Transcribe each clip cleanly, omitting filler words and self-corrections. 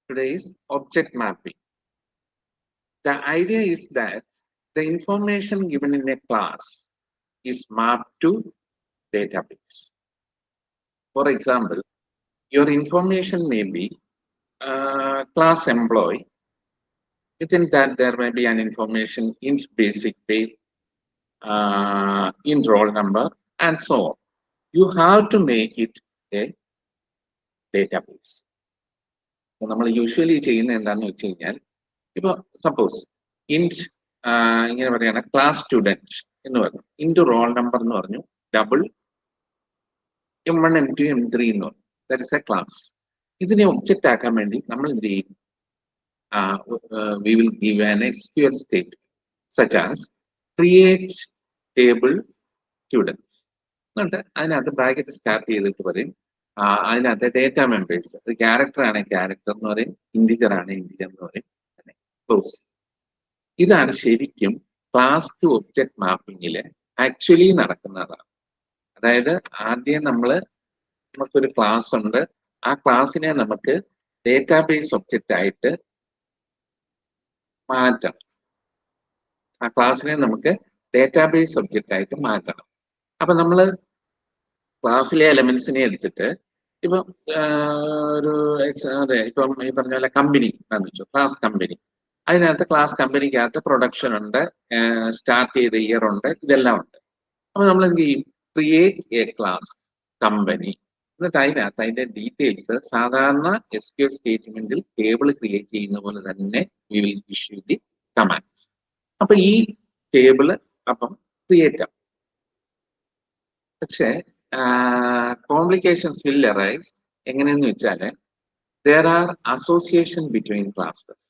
today is object mapping. The idea is that the information given in a class is mapped to database. For example, your information may be class employee. Within that, there may be an information in basic pay, in roll number, and so on. You have to make it a database. നമ്മൾ usually ചെയ്യുന്ന എന്താണെന്ന് വെച്ച് കഴിഞ്ഞാൽ, ഇപ്പൊ suppose ഇൻറ്റ് ഇങ്ങനെ പറയാണ് class student എന്ന് പറഞ്ഞു, ഇൻറ്റു റോൾ നമ്പർ എന്ന് പറഞ്ഞു, ഡബിൾ M1 M2 M3 എന്ന് പറഞ്ഞു, ദാറ്റ് ഇസ് എ ക്ലാസ്. ഇതിനെ ഒബ്ജക്റ്റ് ആക്കാൻ വേണ്ടി നമ്മൾ എന്ത് ചെയ്യും? We will give an SQL statement such as create table student. എന്നിട്ട് അതിനകത്ത് ബ്രാക്കറ്റ് സ്റ്റാർട്ട് ചെയ്തിട്ട് പറയും അതിനകത്ത് ഡേറ്റ മെമ്പേഴ്സ്, അത് ക്യാരക്ടർ ആണ് ക്യാരക്ടർ എന്ന് പറയും, ഇൻഡിജർ ആണ് ഇൻഡിജർ എന്ന് പറയും, ക്ലോസ്. ഇതാണ് ശരിക്കും ക്ലാസ് ടു ഒബ്ജക്ട് മാപ്പിങ്ങില് ആക്ച്വലി നടക്കുന്നതാണ്. അതായത് ആദ്യം നമുക്കൊരു ക്ലാസ് ഉണ്ട്, ആ ക്ലാസ്സിനെ നമുക്ക് ഡേറ്റാബേസ് ഒബ്ജക്റ്റ് ആയിട്ട് മാറ്റണം. ആ ക്ലാസ്സിനെ നമുക്ക് ഡേറ്റാബേസ് ഒബ്ജക്റ്റ് ആയിട്ട് മാറ്റണം. അപ്പൊ നമ്മൾ ക്ലാസ്സിലെ എലമെന്റ്സിനെ എടുത്തിട്ട് ഇപ്പം ഇപ്പം ഈ പറഞ്ഞ പോലെ കമ്പനി എന്താണെന്ന് വെച്ചു, ക്ലാസ് കമ്പനി. അതിനകത്ത് ക്ലാസ് കമ്പനിക്കകത്ത് പ്രൊഡക്ഷൻ ഉണ്ട്, സ്റ്റാർട്ട് ചെയ്ത ഇയർ ഉണ്ട്, ഇതെല്ലാം ഉണ്ട്. അപ്പൊ നമ്മൾ എന്ത് ചെയ്യും? Create A class company. എന്നിട്ട് അതിന്റെ ഡീറ്റെയിൽസ് സാധാരണ SQL സ്റ്റേറ്റ്മെന്റിൽ ടേബിൾ ക്രിയേറ്റ് ചെയ്യുന്ന പോലെ തന്നെ we will issue the command. അപ്പൊ ഈ ടേബിള് അപ്പം ക്രിയേറ്റ് ആവും. പക്ഷേ complications will arise. എങ്ങനെയെന്ന് വെച്ചാല് there are association between classes,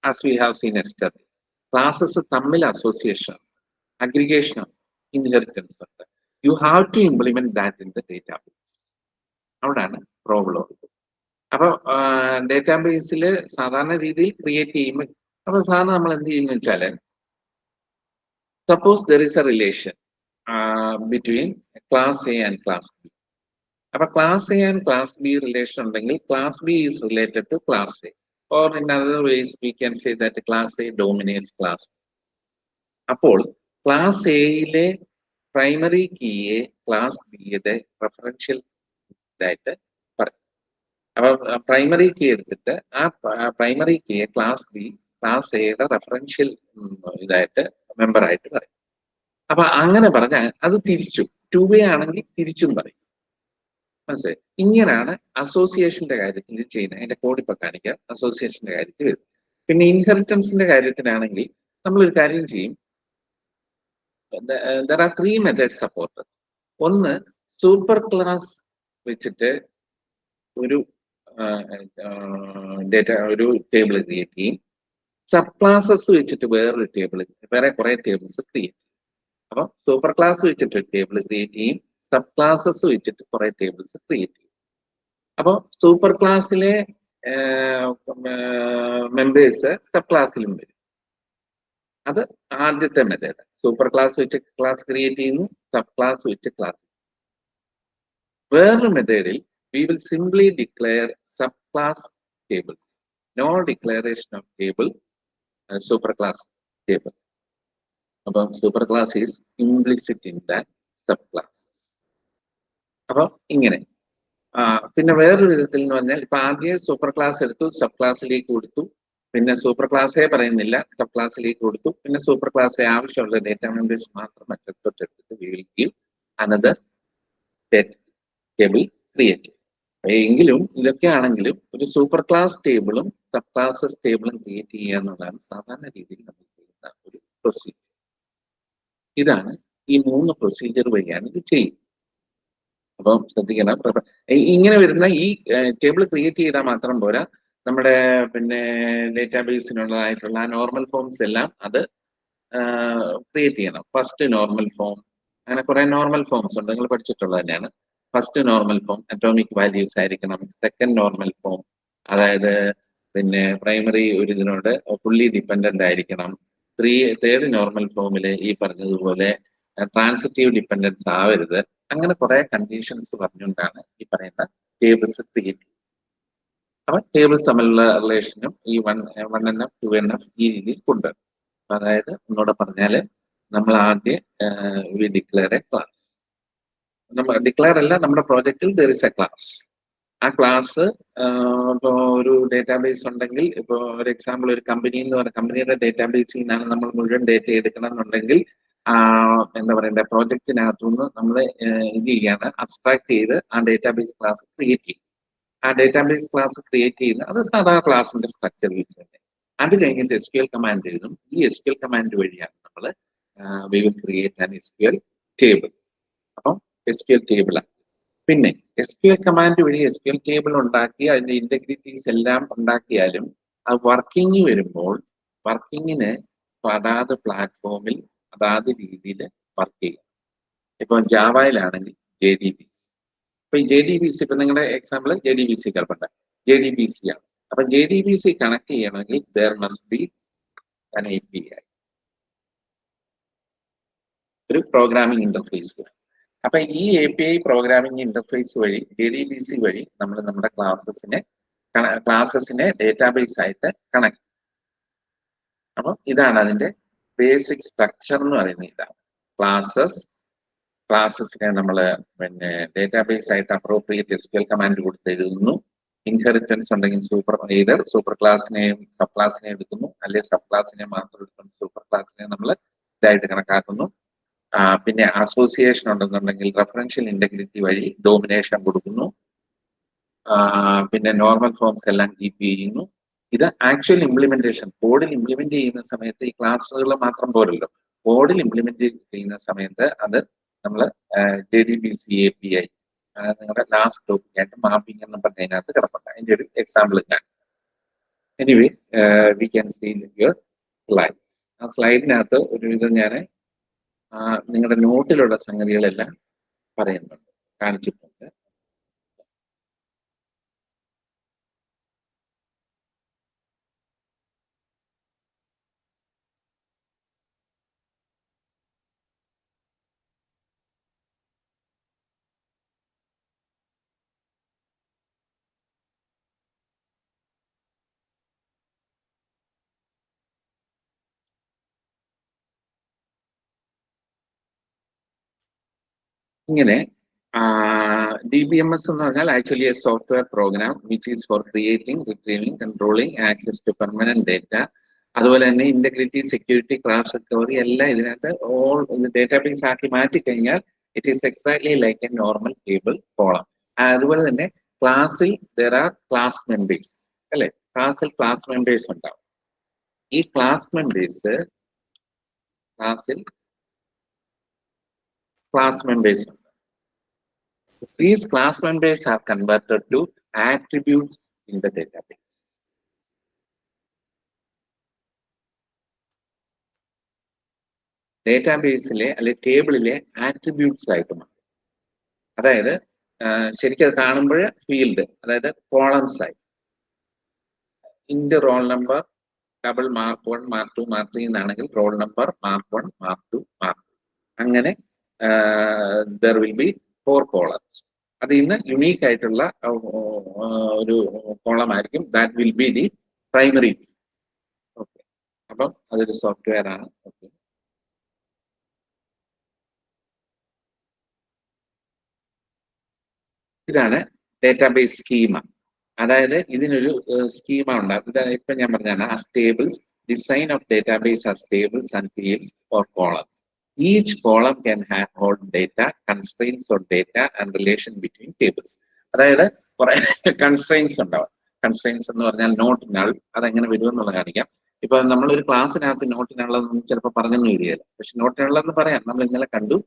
as we have seen yesterday. Classes തമ്മിൽ association, aggregation, inheritance ഉണ്ട്. You have to implement that in the database. അവിടാണ് പ്രോബ്ലം. അപ്പൊ ഡേറ്റാബേസിൽ സാധാരണ രീതിയിൽ ക്രിയേറ്റ് ചെയ്യുമ്പോൾ അപ്പൊ സാധാരണ നമ്മൾ എന്ത് ചെയ്യുന്ന വെച്ചാല്, suppose there is a relation between class A and class B. അപ്പൊ class A and class B relation ഉണ്ടെങ്കിൽ class B is related to class A, or in other ways we can say that class A dominates class B. അപ്പോൾ class Aയിലെ primary കീയെ class ബിയുടെ referential ഇതായിട്ട് പറയും. അപ്പൊ primary key എടുത്തിട്ട് ആ primary കീയെ class B class എയുടെ referential ഇതായിട്ട് മെമ്പറായിട്ട് പറയും. അപ്പൊ അങ്ങനെ പറഞ്ഞാൽ അത് തിരിച്ചു 2 ആണെങ്കിൽ തിരിച്ചും പറയും. മനസ്സിലായി? ഇങ്ങനെയാണ് അസോസിയേഷന്റെ കാര്യത്തിൽ ചെയ്യുന്നത്. അതിന്റെ കോഡ് ഇപ്പൊ കാണിക്കാം. അസോസിയേഷന്റെ കാര്യത്തിൽ വരും. പിന്നെ ഇൻഹെറിറ്റൻസിന്റെ കാര്യത്തിലാണെങ്കിൽ നമ്മളൊരു കാര്യം ചെയ്യും. there are 3 methods supported. ഒന്ന്, സൂപ്പർ ക്ലാസ് വെച്ചിട്ട് ഒരു ഒരു ടേബിൾ ക്രിയേറ്റ് ചെയ്യും. സബ് ക്ലാസസ് വെച്ചിട്ട് വേറെ കുറെ ടേബിൾസ് ക്രിയേറ്റ് ചെയ്യും. അപ്പൊ സൂപ്പർ ക്ലാസ് വെച്ചിട്ട് ടേബിൾ ക്രിയേറ്റ് ചെയ്യും, സബ് ക്ലാസസ് വെച്ചിട്ട് കുറെ ടേബിൾസ് ക്രിയേറ്റ് ചെയ്യും. അപ്പൊ സൂപ്പർ ക്ലാസ്സിലെ മെമ്പേഴ്സ് സബ് ക്ലാസ്സിലും വരും. അത് ആദ്യത്തെ മെത്തേഡ്. സൂപ്പർ ക്ലാസ് വെച്ച് ക്ലാസ് ക്രിയേറ്റ് ചെയ്യുന്നു, സബ് ക്ലാസ് വെച്ച് ക്ലാസ്. വേറൊരു മെത്തേഡിൽ we will simply declare subclass tables, no declaration of table, superclass table. അപ്പൊ superclass is implicit in that subclasses. അപ്പൊ ഇങ്ങനെ പിന്നെ വേറൊരു വിധത്തിൽ എന്ന് പറഞ്ഞാൽ ഇപ്പൊ ആദ്യം സൂപ്പർ ക്ലാസ് എടുത്തു, സബ് ക്ലാസ്സിലേക്ക് കൊടുത്തു, പിന്നെ സൂപ്പർ ക്ലാസ്സേ പറയുന്നില്ല, സബ് ക്ലാസ്സിലേക്ക് കൊടുത്തു, പിന്നെ സൂപ്പർ ക്ലാസ്സിലെ ആവശ്യമുള്ള ഡേറ്റ മെമ്പേഴ്സ് മാത്രം മറ്റൊട്ടെടുത്തിട്ട് we will give another table create. എങ്കിലും ഇതൊക്കെ ആണെങ്കിലും ഒരു സൂപ്പർ ക്ലാസ് ടേബിളും സബ് ക്ലാസസ് ടേബിളും ക്രിയേറ്റ് ചെയ്യുക എന്നുള്ളതാണ് സാധാരണ രീതിയിൽ നമ്മൾ ചെയ്യുന്ന ഒരു പ്രൊസീജിയർ. ഇതാണ് ഈ 3 പ്രൊസീജിയർ വഴിയാണ് ഇത് ചെയ്യുന്നത്. അപ്പം ശ്രദ്ധിക്കണം, ഇങ്ങനെ വരുന്ന ഈ ടേബിൾ ക്രിയേറ്റ് ചെയ്താൽ മാത്രം പോരാ, നമ്മുടെ പിന്നെ ഡേറ്റാബേസിനുള്ളതായിട്ടുള്ള നോർമൽ ഫോംസ് എല്ലാം അത് ക്രിയേറ്റ് ചെയ്യണം. ഫസ്റ്റ് നോർമൽ ഫോം, അങ്ങനെ കുറെ നോർമൽ ഫോംസ് ഉണ്ട്, നിങ്ങൾ പഠിച്ചിട്ടുള്ളത് തന്നെയാണ്. First normal form atomic values ആയിരിക്കണം. സെക്കൻഡ് നോർമൽ ഫോം, അതായത് പിന്നെ പ്രൈമറി ഒരു ഇതിനോട് ഫുള്ളി ഡിപ്പെൻഡന്റ് ആയിരിക്കണം. തേർഡ് നോർമൽ ഫോമിൽ ഈ പറഞ്ഞതുപോലെ ട്രാൻസിറ്റീവ് ഡിപ്പെൻഡൻസ് ആവരുത്. അങ്ങനെ കുറെ കണ്ടീഷൻസ് പറഞ്ഞുകൊണ്ടാണ് ഈ പറയുന്ന ടേബിൾസ് ക്രിയേറ്റ് ചെയ്യുന്നത്. അപ്പൊ ടേബിൾസ് തമ്മിലുള്ള റിലേഷനും ഈ 1NF 2NF ഈ രീതിയിൽ കൊണ്ടുവരും. അതായത് ഒന്നുകൂടെ പറഞ്ഞാല് നമ്മൾ ആദ്യം വി ഡിക്ലെയർ എ ക്ലാസ്. നമ്മൾ ഡിക്ലെയർ അല്ല, നമ്മുടെ പ്രോജക്റ്റിൽ ദർ ഇസ് എ ക്ലാസ്. ആ ക്ലാസ് ഇപ്പോൾ ഒരു ഡേറ്റാബേസ് ഉണ്ടെങ്കിൽ, ഇപ്പോൾ ഒരു എക്സാമ്പിൾ ഒരു കമ്പനി എന്ന് പറയുന്ന കമ്പനിയുടെ ഡേറ്റാബേസിൽ നിന്നാണ് നമ്മൾ മുഴുവൻ ഡേറ്റ എടുക്കണം എന്നുണ്ടെങ്കിൽ എന്താ പറയണ്ട, പ്രോജക്റ്റിനകത്തുനിന്ന് നമ്മൾ ഇത് ചെയ്യാണ്, അബ്സ്ട്രാക്ട് ചെയ്ത് ആ ഡേറ്റാബേസ് ക്ലാസ് ക്രിയേറ്റ് ചെയ്യും. ആ ഡേറ്റാബേസ് ക്ലാസ് ക്രിയേറ്റ് ചെയ്യുന്ന അത് സാധാരണ ക്ലാസിന്റെ സ്ട്രക്ചർ വെച്ച് തന്നെ. അത് കഴിഞ്ഞിട്ട് SQL കമാൻഡ് എഴുതും. ഈ SQL കമാൻഡ് വഴിയാണ് നമ്മൾ we will create an SQL table. അപ്പം SQL ടേബിളാണ്. പിന്നെ SQL കമാൻഡ് വഴി SQL ടേബിൾ ഉണ്ടാക്കി അതിന്റെ ഇന്റഗ്രിറ്റീസ് എല്ലാം ഉണ്ടാക്കിയാലും അത് വർക്കിംഗ് വരുമ്പോൾ വർക്കിങ്ങിന് അതാത് പ്ലാറ്റ്ഫോമിൽ അതാത് രീതിയിൽ വർക്ക് ചെയ്യും. ഇപ്പൊ ജാവയിലാണെങ്കിൽ JDBC. ഇപ്പൊ ഈ JDBC ഇപ്പൊ നിങ്ങളുടെ എക്സാമ്പിൾ JDBC കിടപ്പുണ്ട്, JDBC ആണ്. അപ്പൊ JDBC കണക്ട് ചെയ്യണമെങ്കിൽ there must be an API, ഒരു പ്രോഗ്രാമിംഗ് ഇന്റർഫേസ്. അപ്പൊ ഈ API പ്രോഗ്രാമിംഗ് ഇന്റർഫേസ് വഴി JDBC വഴി നമ്മൾ നമ്മുടെ ക്ലാസസിനെ ഡേറ്റാബേസ് ആയിട്ട് കണക്ട്. അപ്പൊ ഇതാണ് അതിന്റെ ബേസിക് സ്ട്രക്ചർ എന്ന് പറയുന്നത്. ഇതാണ് ക്ലാസസിനെ നമ്മൾ പിന്നെ ഡേറ്റാബേസ് ആയിട്ട് അപ്രോപ്രിയേറ്റ് SQL കമാൻഡ് കൊടുത്ത് എഴുതുന്നു. ഇൻഹെറിറ്റൻസ് ഉണ്ടെങ്കിൽ സൂപ്പർ ക്ലാസിനെയും സബ് ക്ലാസിനെ എടുക്കുന്നു, അല്ലെങ്കിൽ സബ് ക്ലാസിനെ മാത്രം എടുക്കുന്നു, സൂപ്പർ ക്ലാസിനെ നമ്മൾ ഇതായിട്ട് കണക്കാക്കുന്നു. പിന്നെ അസോസിയേഷൻ ഉണ്ടെന്നുണ്ടെങ്കിൽ റെഫറൻഷ്യൽ ഇന്റഗ്രിറ്റി വഴി ഡോമിനേഷൻ കൊടുക്കുന്നു. പിന്നെ നോർമൽ ഫോംസ് എല്ലാം കീപ്പ് ചെയ്യുന്നു. ഇത് ആക്ച്വൽ ഇംപ്ലിമെന്റേഷൻ കോഡിൽ ഇംപ്ലിമെന്റ് ചെയ്യുന്ന സമയത്ത് ഈ ക്ലാസ്സുകൾ മാത്രം പോരല്ലോ, കോഡിൽ ഇംപ്ലിമെന്റ് ചെയ്യുന്ന സമയത്ത് അത് നമ്മൾ JDBC API നിങ്ങളുടെ ലാസ്റ്റ് ടോപ്പിക് ആയിട്ട് മാപ്പിംഗ് എന്ന് പറഞ്ഞതിനകത്ത് കിടപ്പുണ്ട്. അതിന്റെ ഒരു എക്സാമ്പിൾ ഞാൻ anyway we can see your slide. ആ സ്ലൈഡിനകത്ത് ഒരുവിധം ഞാൻ നിങ്ങളുടെ നോട്ടിലുള്ള സംഗതികളെല്ലാം പറയുന്നുണ്ട്, കാണിച്ചിട്ടുണ്ട്. ഇങ്ങനെ DBMS എന്ന് പറഞ്ഞാൽ actually a software program which is for creating, retrieving, controlling access to permanent data. അതുപോലെ തന്നെ ഇന്റഗ്രിറ്റി, സെക്യൂരിറ്റി, ക്രാഷ് റിക്കവറി എല്ലാം ഇതിനകത്ത് ഓൾ ഡേറ്റാബേസ് ആക്കി മാറ്റി കഴിഞ്ഞാൽ it is exactly like A normal table column. അതുപോലെ തന്നെ ക്ലാസ്സിൽ ദർ ആർ ക്ലാസ് മെമ്പേഴ്സ് അല്ലെ, ക്ലാസ്സിൽ ക്ലാസ് മെമ്പേഴ്സ് ഉണ്ടാവും. ഈ ക്ലാസ് മെമ്പേഴ്സ് ക്ലാസ്സിൽ class members. These class members are converted to attributes in the database. ഡേറ്റാബേസിലെ അല്ലെ ടേബിളിലെ ആട്രിബ്യൂട്ട്സ് ആയിട്ട് മാറും. അതായത് ശരിക്കും അത് കാണുമ്പോൾ ഫീൽഡ്, അതായത് കോളംസ് ആയി. ഇന്റെ roll number double mark 1 mark 2 mark 3 എന്നാണെങ്കിൽ roll number mark 1 mark 2 mark. അങ്ങനെ there will be 4 columns. അതിൽ നിന്ന് യുണീക്ക് ആയിട്ടുള്ള ഒരു കോളം ആയിരിക്കും, that will be the primary. Okay, അപ്പം അതൊരു സോഫ്റ്റ്വെയർ ആണ്. ഓക്കെ, ഇതാണ് ഡേറ്റാബേസ് സ്കീമ. അതായത് ഇതിനൊരു സ്കീമ ഉണ്ടാകും. ഇപ്പൊ ഞാൻ പറഞ്ഞാണ് ആ tables, design of database as tables and fields or columns. Each column can hold data, constraints on data and relation between tables. അതായത് കുറെ കൺസ്ട്രെയിൻസ് ഉണ്ടാവും. കൺസ്ട്രെയിൻസ് എന്ന് പറഞ്ഞാൽ നോട്ട് നൾ, അതെങ്ങനെ വരുമെന്നുള്ള കാണിക്കാം. ഇപ്പൊ നമ്മളൊരു ക്ലാസ്സിനകത്ത് നോട്ട് നള്ളെന്ന് ചിലപ്പോൾ പറഞ്ഞെന്ന് വരികയില്ല, പക്ഷെ നോട്ട് നള്ളെന്ന് പറയാം. നമ്മൾ ഇന്നലെ കണ്ടു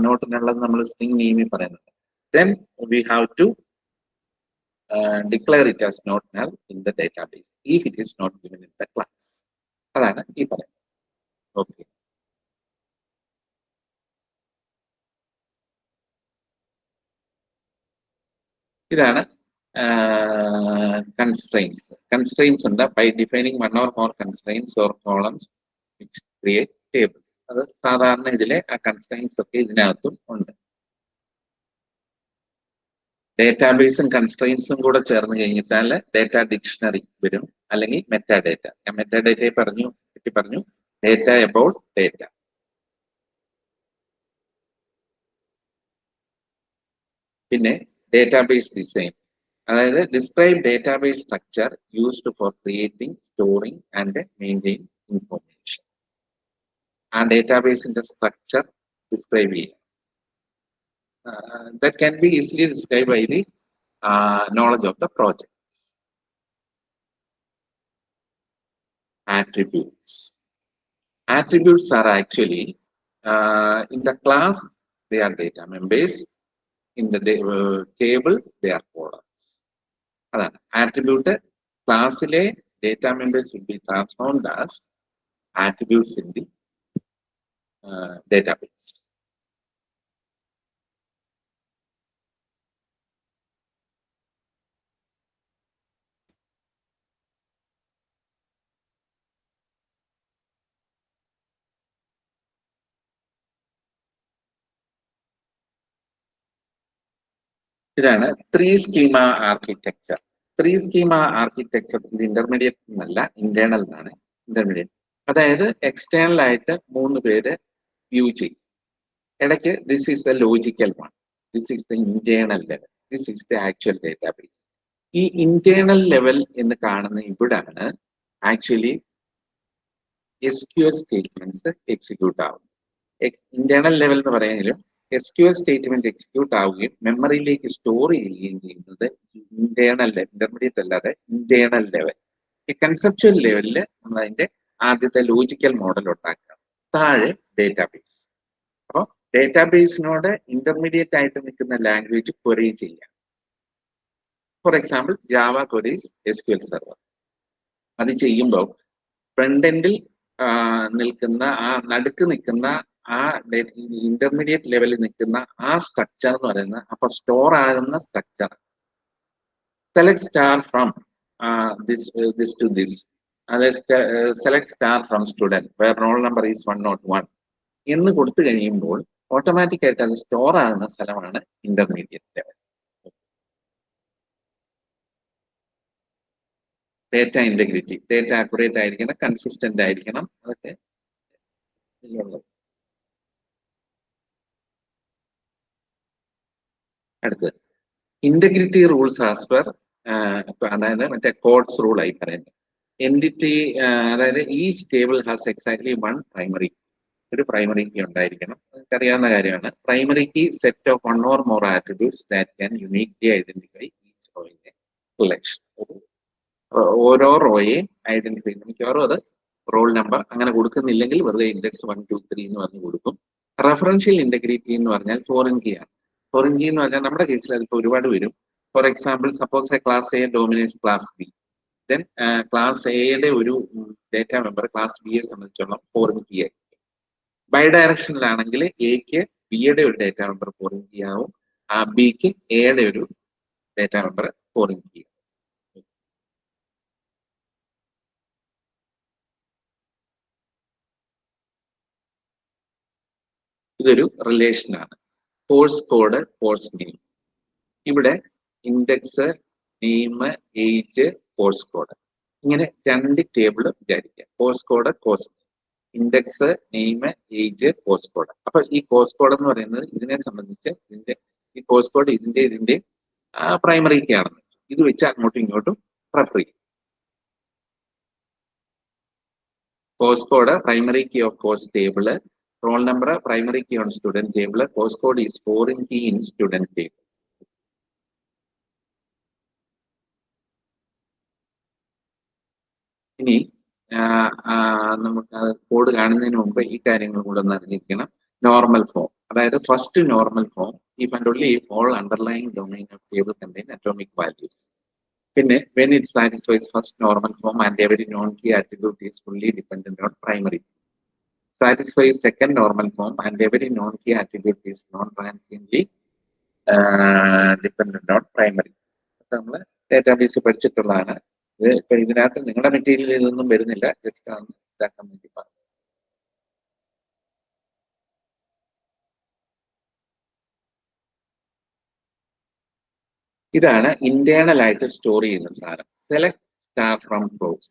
നോട്ട് നള്ളെന്ന് നമ്മൾ സ്ട്രിംഗ് നെയിമിൽ പറയുന്നുണ്ട്. Then we have to declare it as not null in the database if it is not given in the class. അതാണ് ഈ പറയുന്നത്. ഓക്കെ, ഇതാണ് constraints. Constraints ഉണ്ട് by defining one or more constraints or columns which create tables. അത് സാധാരണ ഇതിലെ ആ constraints ഒക്കെ ഇതിനകത്തും ഉണ്ട്. ഡേറ്റാബേസും കൺസ്ട്രെയിൻസും കൂടെ ചേർന്ന് കഴിഞ്ഞിട്ടാൽ ഡേറ്റ ഡിക്ഷണറി വരും, അല്ലെങ്കിൽ മെറ്റാഡേറ്റ. ഞാൻ മെറ്റാഡേറ്റയെ പറഞ്ഞു ഡേറ്റ അബൌട്ട് ഡേറ്റ. പിന്നെ ഡേറ്റാബേസ് ഡിസൈൻ, അതായത് describe database structure used for creating, storing and maintain information. ആ ഡേറ്റാബേസിന്റെ സ്ട്രക്ചർ ഡിസ്ക്രൈബ് ചെയ്യുക. That can be easily described by the knowledge of the project. Attributes. Attributes are actually in the class they are data members, in the table they are columns. അതാണ് attribute. ക്ലാസ്സിലെ data members will be transformed as attributes in the database. ഇതാണ് 3 schema architecture. 3 schema architecture ഇത് intermediate എന്നല്ല, internal എന്നാണ്. Intermediate അതായത് external ആയിട്ട് 3 പേര് view ചെയ്യും. ഇടയ്ക്ക് this is the logical one, this is the internal level, this is the actual database. ഈ ഇന്റേണൽ ലെവൽ എന്ന് കാണുന്ന ഇവിടാണ് ആക്ച്വലി SQL സ്റ്റേറ്റ്മെന്റ്സ് എക്സിക്യൂട്ട് ആവുന്നത്. ഇന്റേണൽ ലെവൽ എന്ന് പറയുമെങ്കിലും SQL സ്റ്റേറ്റ്മെന്റ് എക്സിക്യൂട്ട് ആവുകയും മെമ്മറിയിലേക്ക് സ്റ്റോർ ചെയ്യുകയും ചെയ്യുന്നത് ഇന്റേണൽ ലെവൽ, ഇന്റർമീഡിയറ്റ് അല്ലാതെ ഇന്റേണൽ ലെവൽ. ഈ കൺസെപ്ച്വൽ ലെവലിൽ നമ്മൾ അതിന്റെ ആദ്യത്തെ ലോജിക്കൽ മോഡൽ ഉണ്ടാക്കുക. താഴെ ഡേറ്റാബേസ്. അപ്പോൾ ഡേറ്റാബേസിനോട് ഇന്റർമീഡിയറ്റ് ആയിട്ട് നിൽക്കുന്ന ലാംഗ്വേജ് ക്വറി ചെയ്യാം. For example Java queries SQL server. അത് ചെയ്യുമ്പോൾ ഫ്രണ്ട് എൻഡിൽ നിൽക്കുന്ന നടുക്ക് നിൽക്കുന്ന ഇന്റർമീഡിയറ്റ് ലെവലിൽ നിൽക്കുന്ന സ്ട്രക്ചർ എന്ന് പറയുന്നത് അപ്പൊ സ്റ്റോർ ആകുന്ന structure. Select star from this to this, അതായത് select star from student where roll number is 101 എന്ന് കൊടുത്തു കഴിയുമ്പോൾ ഓട്ടോമാറ്റിക് ആയിട്ട് അത് സ്റ്റോർ ആകുന്ന സ്ഥലമാണ് intermediate level. Data integrity, data accurate ആയിരിക്കണം, കൺസിസ്റ്റന്റ് ആയിരിക്കണം, അതൊക്കെ ഇതിലുള്ളത്. അടുത്ത് ഇന്റഗ്രിറ്റി റൂൾസ് ആസ് പെർ, അതായത് മറ്റേ കോഡ്സ് റൂൾ ആയി പറയുന്നത്. എൻറ്റിറ്റി, അതായത് each table has exactly 1 primary. ഒരു പ്രൈമറി കീ ഉണ്ടായിരിക്കണം, നമുക്കറിയാവുന്ന കാര്യമാണ്. Primary key set of 1 or more attributes that can uniquely identify each row in a collection. ഓരോ റോയെ ഐഡന്റിഫൈ, മിക്കവാറും അത് റോൾ നമ്പർ അങ്ങനെ കൊടുക്കുന്നില്ലെങ്കിൽ വെറുതെ ഇൻഡെക്സ് 1 2 3 എന്ന് പറഞ്ഞ് കൊടുക്കും. റെഫറൻഷ്യൽ ഇന്റഗ്രിറ്റി എന്ന് പറഞ്ഞാൽ ഫോറിൻ കീ ആണ്. ഫോറിൻ കീ എന്ന് പറഞ്ഞാൽ നമ്മുടെ കേസിൽ അതിപ്പോൾ ഒരുപാട് വരും. For example suppose class A dominates class B, then class എയുടെ ഒരു ഡേറ്റ മെമ്പർ ക്ലാസ് ബിയെ സംബന്ധിച്ചോളം ഫോറിൻ കീ ആയിരിക്കും. ബൈ ഡയറക്ഷനിലാണെങ്കിൽ എക്ക് ബിയുടെ ഒരു ഡേറ്റ മെമ്പർ ഫോറിൻ കീ ആവും, ബിക്ക് എയുടെ ഒരു ഡേറ്റ മെമ്പർ ഫോറിൻ കീ ആവും. ഇതൊരു റിലേഷനാണ്. Course code, course name. ഇവിടെ index, name, age, course code, ഇങ്ങനെ 2 ടേബിൾ വിചാരിക്കുക. Course code, course index, name, age, course code. അപ്പൊ ഈ കോഴ്സ് കോഡ് എന്ന് പറയുന്നത് ഇതിനെ സംബന്ധിച്ച് ഈ കോഴ്സ് കോഡ് ഇതിന്റെ പ്രൈമറി കീ ആണെന്ന്. ഇത് വെച്ച് അങ്ങോട്ടും ഇങ്ങോട്ടും റെഫർ ചെയ്യും. Course code primary key of course table, roll number primary key on student table, course code is foreign key in student table. ഇനി നമുക്ക് കോഡ് കാണുന്നതിന് മുമ്പ് ഈ കാര്യങ്ങൾ കൂടെ ഒന്ന് അറിഞ്ഞിരിക്കണം. നോർമൽ ഫോം, അതായത് first normal form if and only if all underlying domain of table contain atomic values. പിന്നെ when it satisfies first normal form and every non-key attribute is fully dependent on primary. Satisfies second normal form and every non-key attribute is non-transiently dependent on primary. നമ്മൾ database പഠിച്ചിട്ടുള്ളതാണ്. ഇത് ഇപ്പൊ ഇതിനകത്ത് നിങ്ങളുടെ material ഇതൊന്നും വരുന്നില്ല, just ആണ് ഇതാക്കാൻ വേണ്ടി പറഞ്ഞു. ഇതാണ് ഇന്റേണൽ ആയിട്ട് സ്റ്റോർ ചെയ്യുന്ന സാധനം. Select star from close.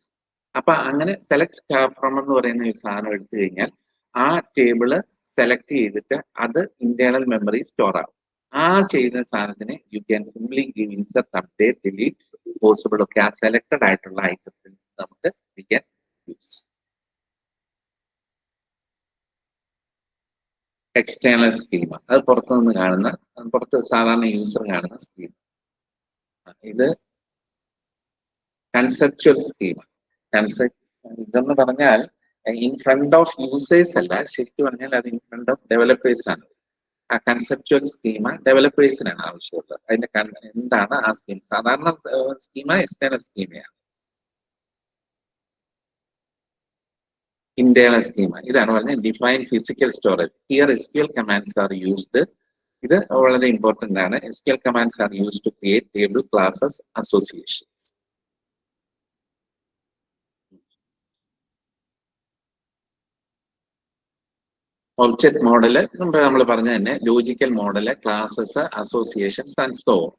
അപ്പൊ അങ്ങനെ സെലക്ട് സ്റ്റാർ ഫ്രം എന്ന് പറയുന്ന ഒരു സാധനം എടുത്തു കഴിഞ്ഞാൽ ആ ടേബിള് സെലക്ട് ചെയ്തിട്ട് അത് ഇന്റേണൽ മെമ്മറി സ്റ്റോർ ആകും. ആ ചെയ്യുന്ന സാധനത്തിന് you can simply give insert, update, delete possible ഒക്കെ ആ സെലക്ടഡ് ആയിട്ടുള്ള ഐറ്റത്തിൽ നമുക്ക് we can use. External schema, അത് പുറത്തുനിന്ന് കാണുന്ന, പുറത്ത് സാധാരണ യൂസർ കാണുന്ന സ്കീമ. ഇത് കൺസെപ്ച്വൽ സ്കീമ. ഇതെന്ന് പറഞ്ഞാൽ ഇൻ ഫ്രണ്ട് ഓഫ് യൂസേഴ്സ് അല്ല, ശരിക്കും പറഞ്ഞാൽ അത് ഇൻ ഫ്രണ്ട് ഓഫ് ഡെവലപ്പേഴ്സ് ആണ്. ആ കൺസെപ്ച്വൽ സ്കീമ ഡെവലപ്പേഴ്സിനാണ് ആവശ്യമുള്ളത്. അതിന്റെ എന്താണ് ആ സ്കീം? സാധാരണ സ്കീമ എക്സ്റ്റേണൽ സ്കീമയാണ്. ഇന്റേണൽ സ്കീമ ഇതാണ് പറഞ്ഞത് define physical storage. Here SQL commands are used. ഇത് വളരെ ഇമ്പോർട്ടന്റ് ആണ്. SQL commands are used to create table, classes, associations. Object model മുമ്പ് നമ്മൾ പറഞ്ഞ തന്നെ, logical model, classes, associations and so on.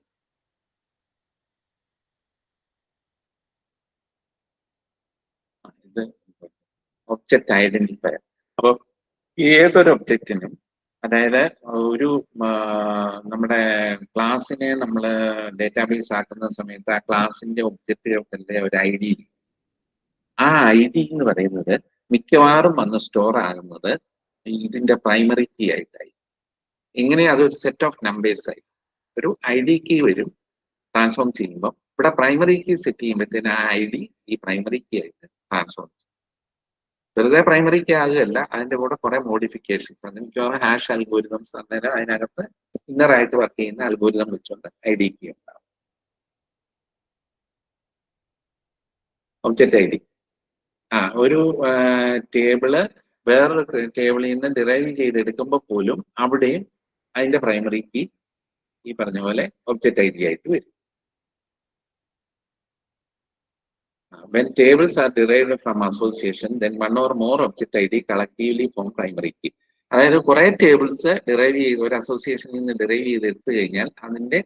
ഇത് ഒബ്ജക്ട് ഐഡന്റിഫയർ. അപ്പൊ ഏതൊരു ഒബ്ജക്റ്റിനും, അതായത് ഒരു നമ്മുടെ ക്ലാസ്സിനെ നമ്മൾ ഡേറ്റാബേസ് ആക്കുന്ന സമയത്ത് ആ ക്ലാസിന്റെ ഒബ്ജക്റ്റുകൾക്കല്ലേ ഒരു ID. ആ ID എന്ന് പറയുന്നത് മിക്കവാറും വന്ന് സ്റ്റോർ ആകുന്നത് ഇതിന്റെ പ്രൈമറി കീ ആയിട്ടായി. എങ്ങനെ? അതൊരു സെറ്റ് ഓഫ് നമ്പേഴ്സ് ആയി ഒരു ID കീ വരും ട്രാൻസ്ഫോം ചെയ്യുമ്പോൾ. ഇവിടെ പ്രൈമറി കീ സെറ്റ് ചെയ്യുമ്പോഴത്തേന് ആ ID ഈ പ്രൈമറി കീ ആയിട്ട് ട്രാൻസ്ഫോം. വെറുതെ പ്രൈമറി കീ ആകുകയല്ല, അതിന്റെ കൂടെ കുറെ മോഡിഫിക്കേഷൻസ്. മിക്കവാറും ഹാഷ് അൽഗോരിതംസ് അന്നേരം അതിനകത്ത് ഇന്നറായിട്ട് വർക്ക് ചെയ്യുന്ന അൽഗോരിതം വെച്ചുകൊണ്ട് ID കീ ഉണ്ടാവും. ഒബ്ജക്ട് ID ഒരു ടേബിള് വേറൊരു ടേബിളിൽ നിന്ന് ഡിറൈവ് ചെയ്തെടുക്കുമ്പോൾ പോലും അവിടെയും അതിന്റെ പ്രൈമറി കീ ഈ പറഞ്ഞ പോലെ ഒബ്ജക്ട് ID ആയിട്ട് വരും. When tables are derived from association, then one or more object ID collectively form primary key. അതായത് കുറെ ടേബിൾസ് ഡിറൈവ് ചെയ്ത് ഒരു അസോസിയേഷനിൽ നിന്ന് ഡിറൈവ് ചെയ്ത് എടുത്തു കഴിഞ്ഞാൽ അതിന്റെ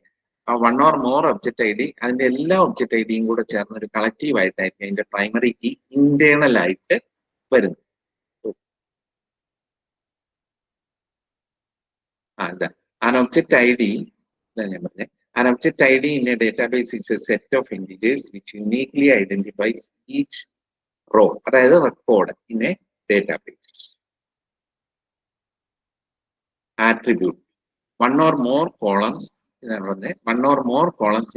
one or more object ID, അതിന്റെ എല്ലാ ഒബ്ജക്ട് IDയും കൂടെ ചേർന്ന് ഒരു കളക്റ്റീവ് ആയിട്ടായിരിക്കും അതിന്റെ പ്രൈമറി കീ ഇന്റേണൽ ആയിട്ട് വരുന്നത്. An object ID, an object ID in a database is a set of integers which uniquely identifies each row, അതായത് record in a database. Attribute, one or more columns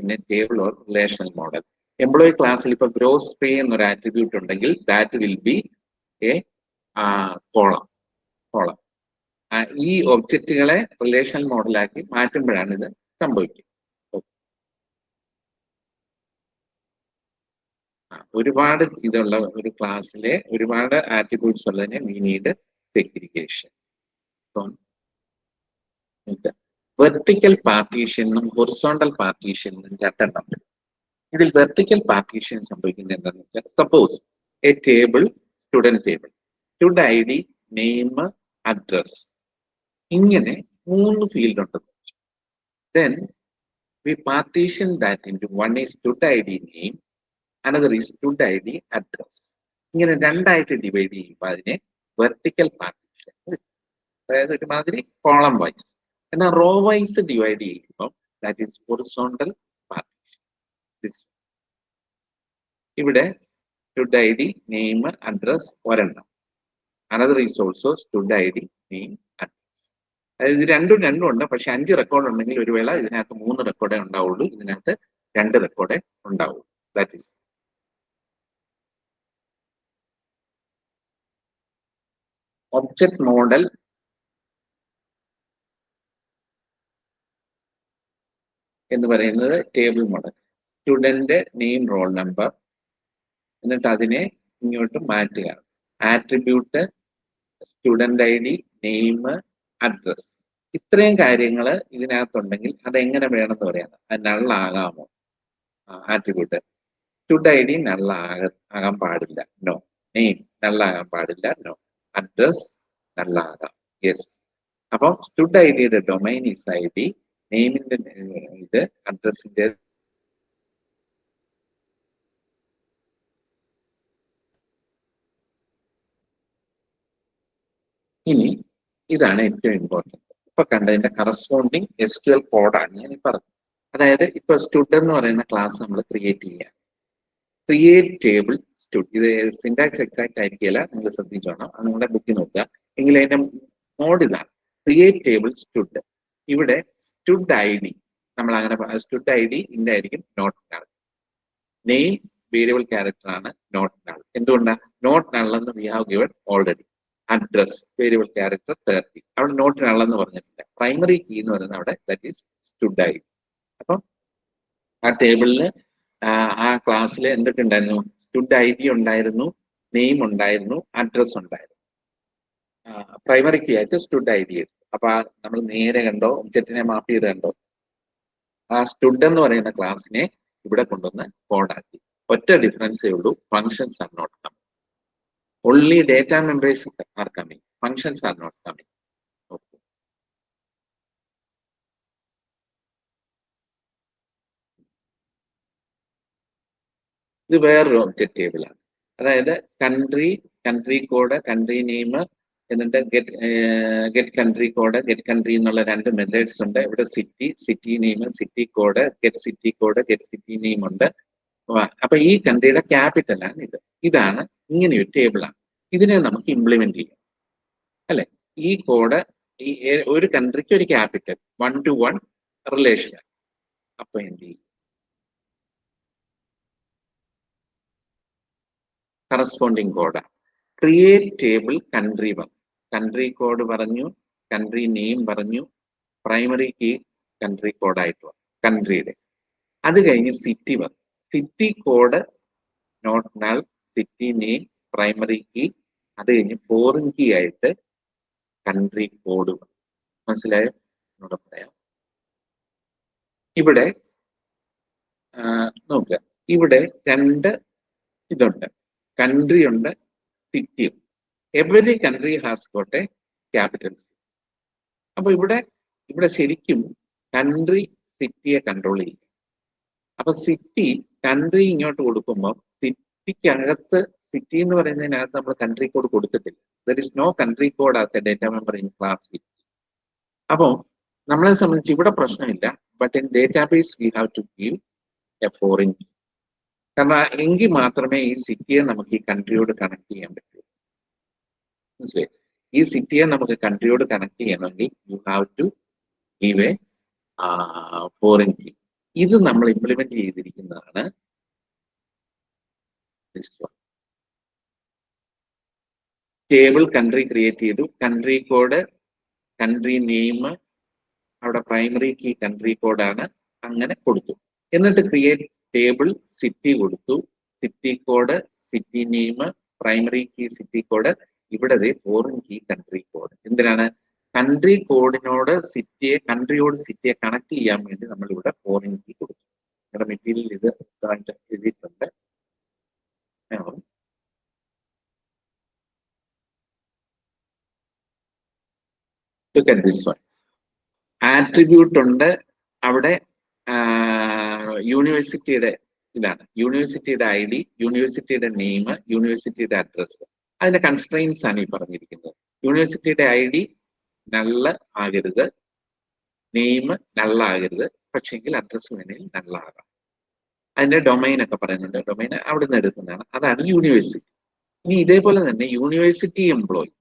in a table or relational model. Employee ക്ലാസ്സിൽ ഇപ്പൊ gross പേ എന്നൊരു attribute ഉണ്ടെങ്കിൽ that will be a column. ഈ ഒബ്ജക്റ്റുകളെ relational മോഡലാക്കി മാറ്റുമ്പോഴാണ് ഇത് സംഭവിക്കുക. ഒരുപാട് ഇതുള്ള ഒരു ക്ലാസ്സിലെ ഒരുപാട് ആട്രിബ്യൂട്ട്സ് ഉള്ളതിനെ വി നീഡ് സെഗ്രിഗേഷൻ. വെർട്ടിക്കൽ പാർട്ടീഷനും ഹൊറിസോണ്ടൽ പാർട്ടീഷനും രണ്ടെണ്ണം. ഇതിൽ വെർട്ടിക്കൽ പാർട്ടീഷൻ സംഭവിക്കുന്നത് എന്താണെന്ന് വെച്ചാൽ, suppose a table, student table, stud ID, name, address, ഇങ്ങനെ 3 ഫീൽഡ് ഉണ്ട്. Then we partition that into one is stud ID name, another is stud ID address. ഇങ്ങനെ രണ്ടായിട്ട് ഡിവൈഡ് ചെയ്യുമ്പോൾ അതിനെ വെർട്ടിക്കൽ പാർട്ടീഷൻ, അതായത് ഒരുമാതിരി കോളം വൈസ്. എന്നാൽ റോ വൈസ് ഡിവൈഡ് ചെയ്യുമ്പോൾ ദാറ്റ് ഈസ് ഹൊറിസോണ്ടൽ പാർട്ടീഷൻ. ഇവിടെ stud ID, name, address ഒരെണ്ണം, another is also stud ID, name, address. അതായത് രണ്ടും ഉണ്ട്. പക്ഷെ 5 റെക്കോർഡ് ഉണ്ടെങ്കിൽ ഒരു വേള ഇതിനകത്ത് 3 റെക്കോർഡേ ഉണ്ടാവുള്ളൂ, ഇതിനകത്ത് 2 റെക്കോർഡേ ഉണ്ടാവുള്ളൂ. That is object model. എന്ന് പറയുന്നത് table model. Student name, roll number, എന്നിട്ട് അതിനെ ഇങ്ങോട്ട് മാറ്റുക. Attribute student ID, name, address. ഇത്രയും കാര്യങ്ങൾ ഇതിനകത്തുണ്ടെങ്കിൽ അതെങ്ങനെ വേണമെന്ന് പറയാം. അത് നള്ളാകാമോ? ആട്രിബ്യൂട്ട് സ്റ്റുഡ് ID നള്ളാകാൻ പാടില്ല, നോ. നെയിം നള്ളാകാൻ പാടില്ല, നോ. അഡ്രസ് നള്ളാകാം, യെസ്. അപ്പം സ്റ്റുഡ് IDയുടെ ഡൊമൈൻ ഈസ് ID, നെയിമിന്റെ ഇത് അഡ്രസ്സിന്റെ ഇനി ഇതാണ് ഏറ്റവും ഇമ്പോർട്ടൻറ്റ്. ഇപ്പൊ കണ്ടതിന്റെ കറസ്പോണ്ടിങ് SQL കോഡാണ് ഞാൻ ഈ പറഞ്ഞത്. അതായത് ഇപ്പൊ സ്റ്റുഡ് എന്ന് പറയുന്ന ക്ലാസ് നമ്മൾ ക്രിയേറ്റ് ചെയ്യാം. Create table stood. ഇത് സിന്റാക്സ് എക്സാക്ട് ആയിരിക്കില്ല, നിങ്ങൾ ശ്രദ്ധിച്ചോണം. അത് നിങ്ങളുടെ ബുക്കിൽ നോക്കുക. എങ്കിൽ അതിന്റെ മോഡ് ഇതാണ്, ക്രിയേറ്റ് ടേബിൾ സ്റ്റുഡ്. ഇവിടെ സ്റ്റുഡ് ID നമ്മൾ അങ്ങനെ സ്റ്റുഡ് ID ഇന്റെ ആയിരിക്കും, not null. Name variable character ആണ്, നോട്ട് നൾ. എന്തുകൊണ്ടാണ് നോട്ട് നൾ എന്ന് we have given already. Address variable character 30, അവിടെ നോട്ട് നൾ എന്ന് പറഞ്ഞിട്ടില്ല. പ്രൈമറി കീ എന്ന് പറയുന്നത് അവിടെ ദാറ്റ് ഈസ് സ്റ്റുഡ് ID. അപ്പം ആ ടേബിളിൽ ആ ക്ലാസ്സിൽ എന്തൊക്കെ ഉണ്ടായിരുന്നു? സ്റ്റുഡ് ID ഉണ്ടായിരുന്നു, നെയിം ഉണ്ടായിരുന്നു, അഡ്രസ് ഉണ്ടായിരുന്നു. പ്രൈമറി കീ ആയിട്ട് സ്റ്റുഡ് ID എടുത്തു. അപ്പൊ നമ്മൾ നേരെ കണ്ടോ, ഒബ്ജക്റ്റിനെ മാപ്പ് ചെയ്ത് കണ്ടോ, ആ സ്റ്റുഡ് എന്ന് പറയുന്ന ക്ലാസ്സിനെ ഇവിടെ കൊണ്ടുവന്ന് കോഡാക്കി. ഒറ്റ ഡിഫറൻസേ ഉള്ളൂ, functions are not coming. only data members are coming, functions are not coming. Okay. ഇത് വേറൊരു ഒബ്ജക്റ്റ് ടേബിൾ ആണ്. അതായത് കൺട്രി കോഡ്, കൺട്രി നെയിം, എന്നിട്ട് get country code, get country എന്നുള്ള രണ്ട് മെത്തേഡ്സ് ഉണ്ട്. ഇവിടെ city name, city code, get city code, get city name ഉണ്ട്. അപ്പൊ ഈ കൺട്രിയുടെ ക്യാപിറ്റൽ ആണ് ഇത്. ഇതാണ് ഇങ്ങനെയൊരു ടേബിളാണ്. ഇതിനെ നമുക്ക് ഇംപ്ലിമെന്റ് ചെയ്യാം അല്ലെ. ഈ കോഡ് ഈ ഒരു കൺട്രിക്ക് ഒരു ക്യാപിറ്റൽ 1-to-1 റിലേഷൻ. അപ്പൊ എന്ത് ചെയ്യും? Corresponding code create table country വന്നു, കൺട്രി കോഡ് പറഞ്ഞു, കൺട്രി നെയിം പറഞ്ഞു, പ്രൈമറി കീ കൺട്രി കോഡായിട്ട് വന്നു കൺട്രിയുടെ. അത് കഴിഞ്ഞ് സിറ്റി വന്നു, city code not null, city name, primary key. അത് കഴിഞ്ഞ് ഫോറിൻ കീ ആയിട്ട് കൺട്രി കോഡ് വന്നു. മനസ്സിലായോ? എന്നോട് പറയാം. ഇവിടെ നോക്കുക, ഇവിടെ രണ്ട് ഇതുണ്ട്, കൺട്രി ഉണ്ട്, സിറ്റി ഉണ്ട്. Every country has got A capital city. അപ്പൊ ഇവിടെ ശരിക്കും കൺട്രി സിറ്റിയെ കൺട്രോൾ ചെയ്യും. അപ്പൊ സിറ്റി കൺട്രി ഇങ്ങോട്ട് കൊടുക്കുമ്പോൾ സിറ്റിക്കകത്ത്, സിറ്റി എന്ന് പറയുന്നതിനകത്ത് നമ്മൾ കൺട്രി കോഡ് കൊടുത്തിട്ടില്ല. There is no country code as a data member in class city. അപ്പോ നമ്മളെ സംബന്ധിച്ച് ഇവിടെ പ്രശ്നമില്ല. But in database we have to give a foreign key. കാരണം എങ്കിൽ മാത്രമേ ഈ സിറ്റിയെ നമുക്ക് ഈ കൺട്രിയോട് കണക്ട് ചെയ്യാൻ പറ്റൂ. മനസ്സിലായി? ഈ സിറ്റിയെ നമുക്ക് കൺട്രിയോട് കണക്ട് ചെയ്യണമെങ്കിൽ you have to give a foreign key. ഇത് നമ്മൾ ഇംപ്ലിമെന്റ് ചെയ്തിരിക്കുന്നതാണ് ടേബിൾ കൺട്രി ക്രിയേറ്റ് ചെയ്തു, കൺട്രി കോഡ്, കൺട്രി നെയിം, അവിടെ പ്രൈമറി കീ കൺട്രി കോഡാണ്, അങ്ങനെ കൊടുത്തു. എന്നിട്ട് ക്രിയേറ്റ് ടേബിൾ സിറ്റി കൊടുത്തു, city code, city name, primary key city code. ഇവിടെ ഫോറിൻ കീ കൺട്രി കോഡ്. എന്തിനാണ്? കൺട്രി കോഡിനോട് സിറ്റിയെ, കൺട്രിയോട് സിറ്റിയെ കണക്ട് ചെയ്യാൻ വേണ്ടി നമ്മൾ ഇവിടെ ഫോറിൻ കീ കൊടുത്തു. ഇവിടെ മെറ്റീരിയൽ ഇത് എഴുതിയിട്ടുണ്ട്. ആട്രിബ്യൂട്ട് ഉണ്ട് അവിടെ. യൂണിവേഴ്സിറ്റിയുടെ ഇതാണ്, യൂണിവേഴ്സിറ്റിയുടെ ID, യൂണിവേഴ്സിറ്റിയുടെ നെയിം, യൂണിവേഴ്സിറ്റിയുടെ അഡ്രസ്. അതിന്റെ കൺസ്ട്രെയിൻസ് ആണ് ഈ പറഞ്ഞിരിക്കുന്നത്. യൂണിവേഴ്സിറ്റിയുടെ ID നള്ള് ആകരുത്, നെയിം നള്ളാകരുത്, പക്ഷെങ്കിൽ അഡ്രസ് വേണമെങ്കിൽ നള്ളാകാം. അതിന്റെ ഡൊമൈൻ ഒക്കെ പറയുന്നുണ്ട്, ഡൊമൈൻ അവിടെ നിന്ന് എടുക്കുന്നതാണ്. അതാണ് യൂണിവേഴ്സിറ്റി. ഇനി ഇതേപോലെ തന്നെ university employee,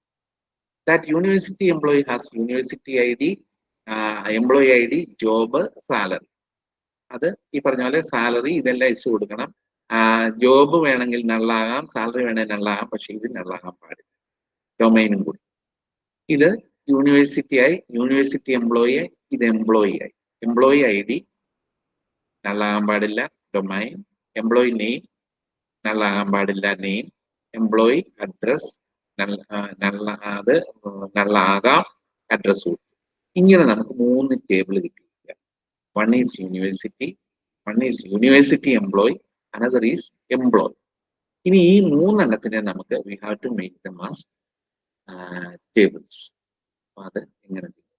that university employee has university ID, employee ID, job, salary. അത് ഈ പറഞ്ഞ പോലെ സാലറി ഇതെല്ലാം ഇഷ്യൂ കൊടുക്കണം. ജോബ് വേണമെങ്കിൽ നള്ളാകാം, സാലറി വേണമെങ്കിൽ നള്ളാകാം, പക്ഷെ ഇത് നള്ളാകാൻ പാടില്ല. ഡൊമൈനും കൂടി. ഇത് യൂണിവേഴ്സിറ്റി ആയി, യൂണിവേഴ്സിറ്റി എംപ്ലോയി ആയി, ഇത് എംപ്ലോയി ആയി. എംപ്ലോയി ID നള്ളാകാൻ പാടില്ല, ഡൊമൈൻ. എംപ്ലോയി നെയിം നള്ളാകാൻ പാടില്ല, നെയിം. എംപ്ലോയി അഡ്രസ് അത് നള്ളാകാം, അഡ്രസ് കൊടുക്കും. ഇങ്ങനെ നമുക്ക് 3 ടേബിൾ കിട്ടിയിരിക്കുക. One is university, one is university employee, another is employee. ഇനി ഈ 3 എണ്ണത്തിനെ നമുക്ക് we have to make them as tables. അപ്പൊ അത് എങ്ങനെ ചെയ്യും?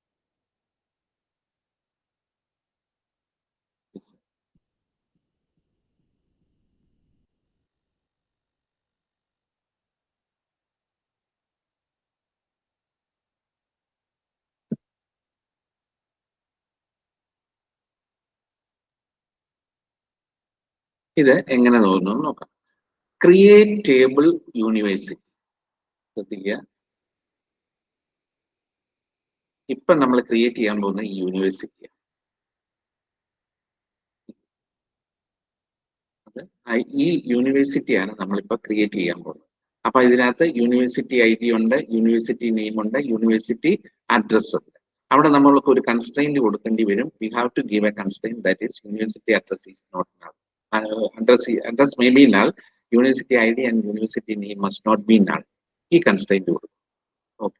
ഇത് എങ്ങനെ തോന്നുന്നു നോക്കാം. Create table university. ശ്രദ്ധിക്കുക, ഇപ്പൊ നമ്മൾ ക്രിയേറ്റ് ചെയ്യാൻ പോകുന്ന ഈ യൂണിവേഴ്സിറ്റിയാണ്. ഈ യൂണിവേഴ്സിറ്റിയാണ് നമ്മളിപ്പോ ക്രിയേറ്റ് ചെയ്യാൻ പോകുന്നത്. അപ്പൊ ഇതിനകത്ത് യൂണിവേഴ്സിറ്റി ID ഉണ്ട്, യൂണിവേഴ്സിറ്റി നെയിം ഉണ്ട്, യൂണിവേഴ്സിറ്റി അഡ്രസ് ഉണ്ട്. അവിടെ നമ്മൾക്ക് ഒരു കൺസ്ട്രെയിന്റ് കൊടുക്കേണ്ടി വരും. We have to give a constraint that is university address is not null. Address may be null, university ID and university name must not be null. ഈ constraint കൊടുക്കും. Okay,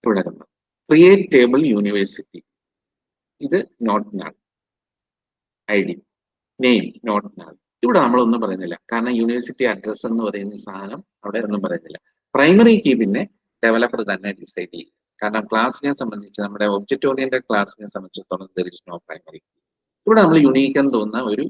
ഇവിടെ create table university, ഇത് not null. ID name not null. ഇവിടെ നമ്മളൊന്നും പറയുന്നില്ല, കാരണം university address എന്ന് പറയുന്ന സാധനം അവിടെ ഒന്നും പറയുന്നില്ല. പ്രൈമറി കീ പിന്നെ ഡെവലപ്പർ തന്നെ ഡിസൈഡ് ചെയ്യും. കാരണം ക്ലാസ്സിനെ സംബന്ധിച്ച്, നമ്മുടെ ഒബ്ജക്റ്റ് ഓറിയന്റഡ് ക്ലാസ്സിനെ സംബന്ധിച്ചിടത്തോളം there is no primary key. ഇവിടെ നമ്മൾ യുണീക്ക് എന്ന് തോന്നുന്ന ഒരു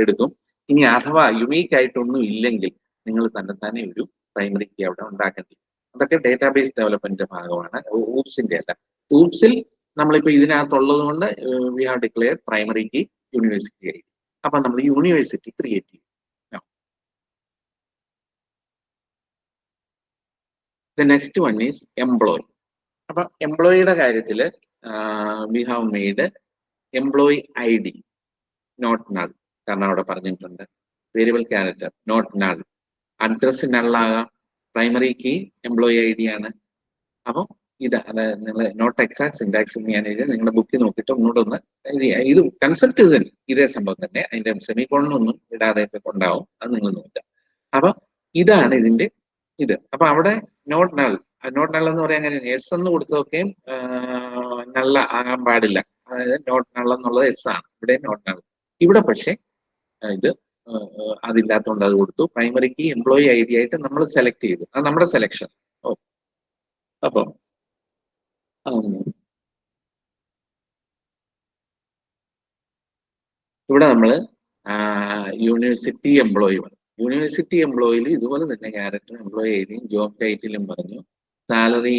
എടുക്കും. ഇനി അഥവാ യുണീക്ക് ആയിട്ടൊന്നും ഇല്ലെങ്കിൽ നിങ്ങൾ തന്നെ ഒരു പ്രൈമറി കീ അവിടെ ഉണ്ടാക്കേണ്ടി. അതൊക്കെ ഡേറ്റാബേസ് ഡെവലപ്മെന്റിന്റെ ഭാഗമാണ്, ഊപ്സിന്റെ അല്ല. ഊപ്സിൽ നമ്മളിപ്പോ ഇതിനകത്തുള്ളത് കൊണ്ട് we have declare primary key university ആയി. അപ്പൊ നമ്മൾ യൂണിവേഴ്സിറ്റി ക്രിയേറ്റ് ചെയ്യും. The next one is employee. അപ്പൊ എംപ്ലോയിയുടെ കാര്യത്തിൽ we have made employee ID not null, കാരണം അവിടെ പറഞ്ഞിട്ടുണ്ട്. Variable character not null, address നള്ളാകാം, പ്രൈമറി കീ എംപ്ലോയി ID ആണ്. അപ്പം ഇത് അതായത് നിങ്ങൾ നോട്ട് എക്സാക്ട് സിൻടാക്സ് ഞാൻ എഴുതി നിങ്ങളുടെ ബുക്കിൽ നോക്കിയിട്ട് ഒന്നുകൂടെ ഒന്ന് ഇത് കൺസെപ്റ്റ് ഇത് തന്നെ, ഇതേ സംഭവം തന്നെ. അതിന്റെ സെമിക്കോളനൊന്നും ഇടാതെ ഉണ്ടാവും, അത് നിങ്ങൾ നോക്കുക. അപ്പൊ ഇതാണ് ഇതിന്റെ ഇത്. അപ്പൊ അവിടെ നോട്ട് നൾ, നോട്ട് നൾ എന്ന് പറയാൻ അങ്ങനെ എസ് എന്ന് കൊടുത്തൊക്കെയും നള്ള ആകാൻ പാടില്ല. അതായത് നോട്ട് നൾ എന്നുള്ളത് എസ് ആണ്, ഇവിടെ നോട്ട് നൾ. ഇവിടെ പക്ഷെ ഇത് അതില്ലാത്തതുകൊണ്ട് അത് കൊടുത്തു. പ്രൈമറിക്ക് എംപ്ലോയി ID ആയിട്ട് നമ്മൾ സെലക്ട് ചെയ്തു, അത് നമ്മുടെ സെലക്ഷൻ. അപ്പം ഇവിടെ നമ്മൾ യൂണിവേഴ്സിറ്റി എംപ്ലോയി പറഞ്ഞു. യൂണിവേഴ്സിറ്റി എംപ്ലോയിൽ ഇതുപോലെ തന്നെ ക്യാരക്ടർ, എംപ്ലോയി ഐഡിയും ജോബ് ടൈറ്റിലും പറഞ്ഞു. സാലറി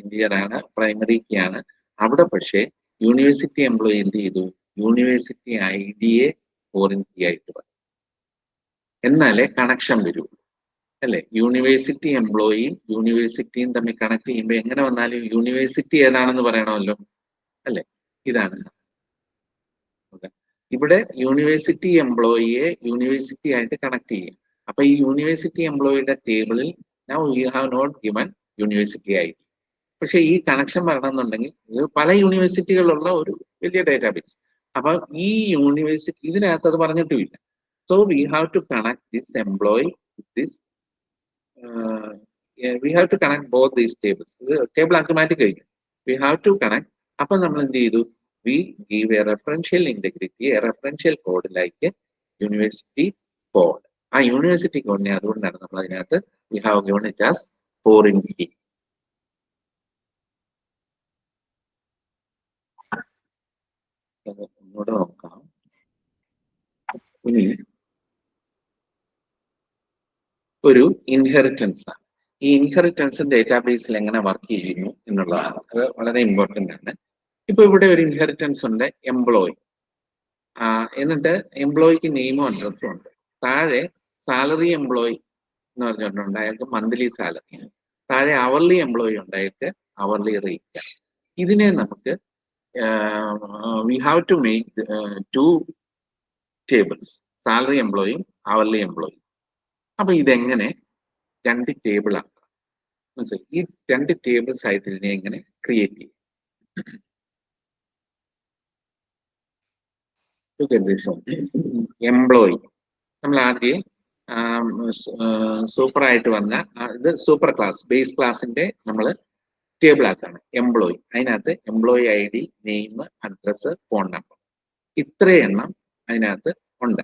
ഇന്റീരിയർ ആണ്, പ്രൈമറി കീ ആണ്. അവിടെ പക്ഷേ യൂണിവേഴ്സിറ്റി എംപ്ലോയി എന്ത് ചെയ്തു, യൂണിവേഴ്സിറ്റി ID ഫോറിൻ കീ ആയിട്ട് പറഞ്ഞു. എന്നാലേ കണക്ഷൻ വരൂ, അല്ലെ? യൂണിവേഴ്സിറ്റി എംപ്ലോയിയും യൂണിവേഴ്സിറ്റിയും തമ്മിൽ കണക്ട് ചെയ്യുമ്പോൾ എങ്ങനെ വന്നാലും യൂണിവേഴ്സിറ്റി ഏതാണെന്ന് പറയണമല്ലോ, അല്ലെ? ഇതാണ് ഇവിടെ യൂണിവേഴ്സിറ്റി എംപ്ലോയിയെ യൂണിവേഴ്സിറ്റി ആയിട്ട് കണക്ട് ചെയ്യും. അപ്പൊ ഈ യൂണിവേഴ്സിറ്റി എംപ്ലോയിയുടെ ടേബിളിൽ now you have not given university ID. പക്ഷെ ഈ കണക്ഷൻ വരണമെന്നുണ്ടെങ്കിൽ ഇത് പല യൂണിവേഴ്സിറ്റികളുള്ള ഒരു വലിയ ഡേറ്റാബേസ്. അപ്പൊ ഈ യൂണിവേഴ്സിറ്റി ഇതിനകത്ത് അത് പറഞ്ഞിട്ടുമില്ല. So we have to connect this employee with this, we have to connect both these tables. ഇത് ടേബിൾ ആക്കി മാറ്റി കഴിഞ്ഞു, വി ഹാവ് ടു കണക്ട്. അപ്പൊ നമ്മൾ എന്ത് ചെയ്തു, we give a referential integrity, a referential code like a university code. ആ university കോഡിനെ അതുകൊണ്ടാണ് നമ്മൾ അതിനകത്ത് we have given it as foreign key. ഒന്നുകൂടെ നോക്കാം. ഇനി ഒരു ഇൻഹെറിറ്റൻസ് ആണ്. ഈ ഇൻഹെറിറ്റൻസ് ഡേറ്റാബേസിൽ എങ്ങനെ വർക്ക് ചെയ്യുന്നു എന്നുള്ളതാണ്, അത് വളരെ ഇമ്പോർട്ടന്റ് ആണ്. ഇപ്പൊ ഇവിടെ ഒരു ഇൻഹെറിറ്റൻസ് ഉണ്ട്, എംപ്ലോയി. എന്നിട്ട് എംപ്ലോയിക്ക് നെയിമും അഡ്രസ്സും ഉണ്ട്. താഴെ സാലറി എംപ്ലോയി എന്ന് പറഞ്ഞിട്ടുണ്ട്, അയാൾക്ക് മന്ത്ലി സാലറി. താഴെ അവർലി എംപ്ലോയി ഉണ്ട്, അയാൾക്ക് അവർലി റേറ്റ്. ഇതിനെ നമുക്ക് we have to make 2 tables, salary എംപ്ലോയിയും അവർലി എംപ്ലോയിയും. അപ്പൊ ഇതെങ്ങനെ 2 ടേബിൾ ആക്കാം, ഈ 2 ടേബിൾസ് ആയിട്ട് ഇതിനെ എങ്ങനെ ക്രിയേറ്റ് ചെയ്യും? എംപ്ലോയി നമ്മൾ ആദ്യം സൂപ്പർ ആയിട്ട് വന്ന ഇത് സൂപ്പർ ക്ലാസ്, ബേസ് ക്ലാസിന്റെ നമ്മൾ ടേബിൾ ആക്കാണ് എംപ്ലോയി. അതിനകത്ത് employee ID, name, address, phone number, ഇത്രയും എണ്ണം അതിനകത്ത് ഉണ്ട്.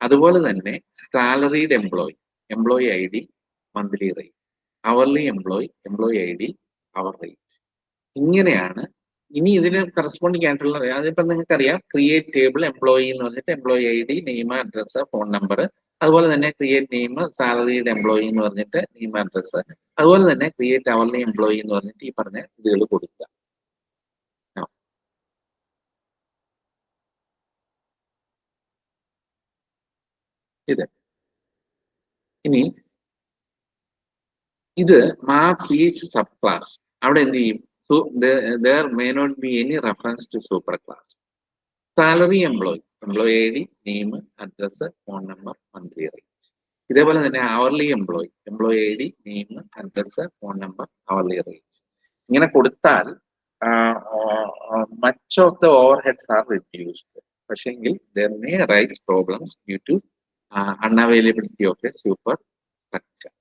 അതുപോലെ തന്നെ salaried employee, employee ID, monthly rate, hourly employee, employee ID, hour rate. ഇങ്ങനെയാണ്. ഇനി ഇതിന് കറസ്പോണ്ടിങ് ആയിട്ടുള്ള, അതിപ്പോ നിങ്ങൾക്കറിയാം, ക്രിയേറ്റ് ടേബിൾ എംപ്ലോയി എന്ന് പറഞ്ഞിട്ട് employee ID, name, address, phone number. അതുപോലെ തന്നെ ക്രിയേറ്റ് നെയിം സാലറീഡ് എംപ്ലോയി എന്ന് പറഞ്ഞിട്ട് നെയിം, അഡ്രസ്. അതുപോലെ തന്നെ ക്രിയേറ്റ് അവർലി എംപ്ലോയി എന്ന് പറഞ്ഞിട്ട് ഈ പറഞ്ഞ ഇതുകൾ കൊടുക്കുക. ഇത് ഇനി ഇത് മാപ്പ് ഈച്ച് സബ് ക്ലാസ്. അവിടെ എന്ത് ചെയ്യും? So there may not be any reference to super class. Salary employee, employee I D, name, address, phone number, monthly rate. ഇതേപോലെ തന്നെ hourly employee, employee I D, name, address, phone number, hourly rate. ഇങ്ങനെ കൊടുത്താൽ much of the overheads are reduced. പക്ഷെങ്കിൽ there may arise problems due to unavailability of a super structure.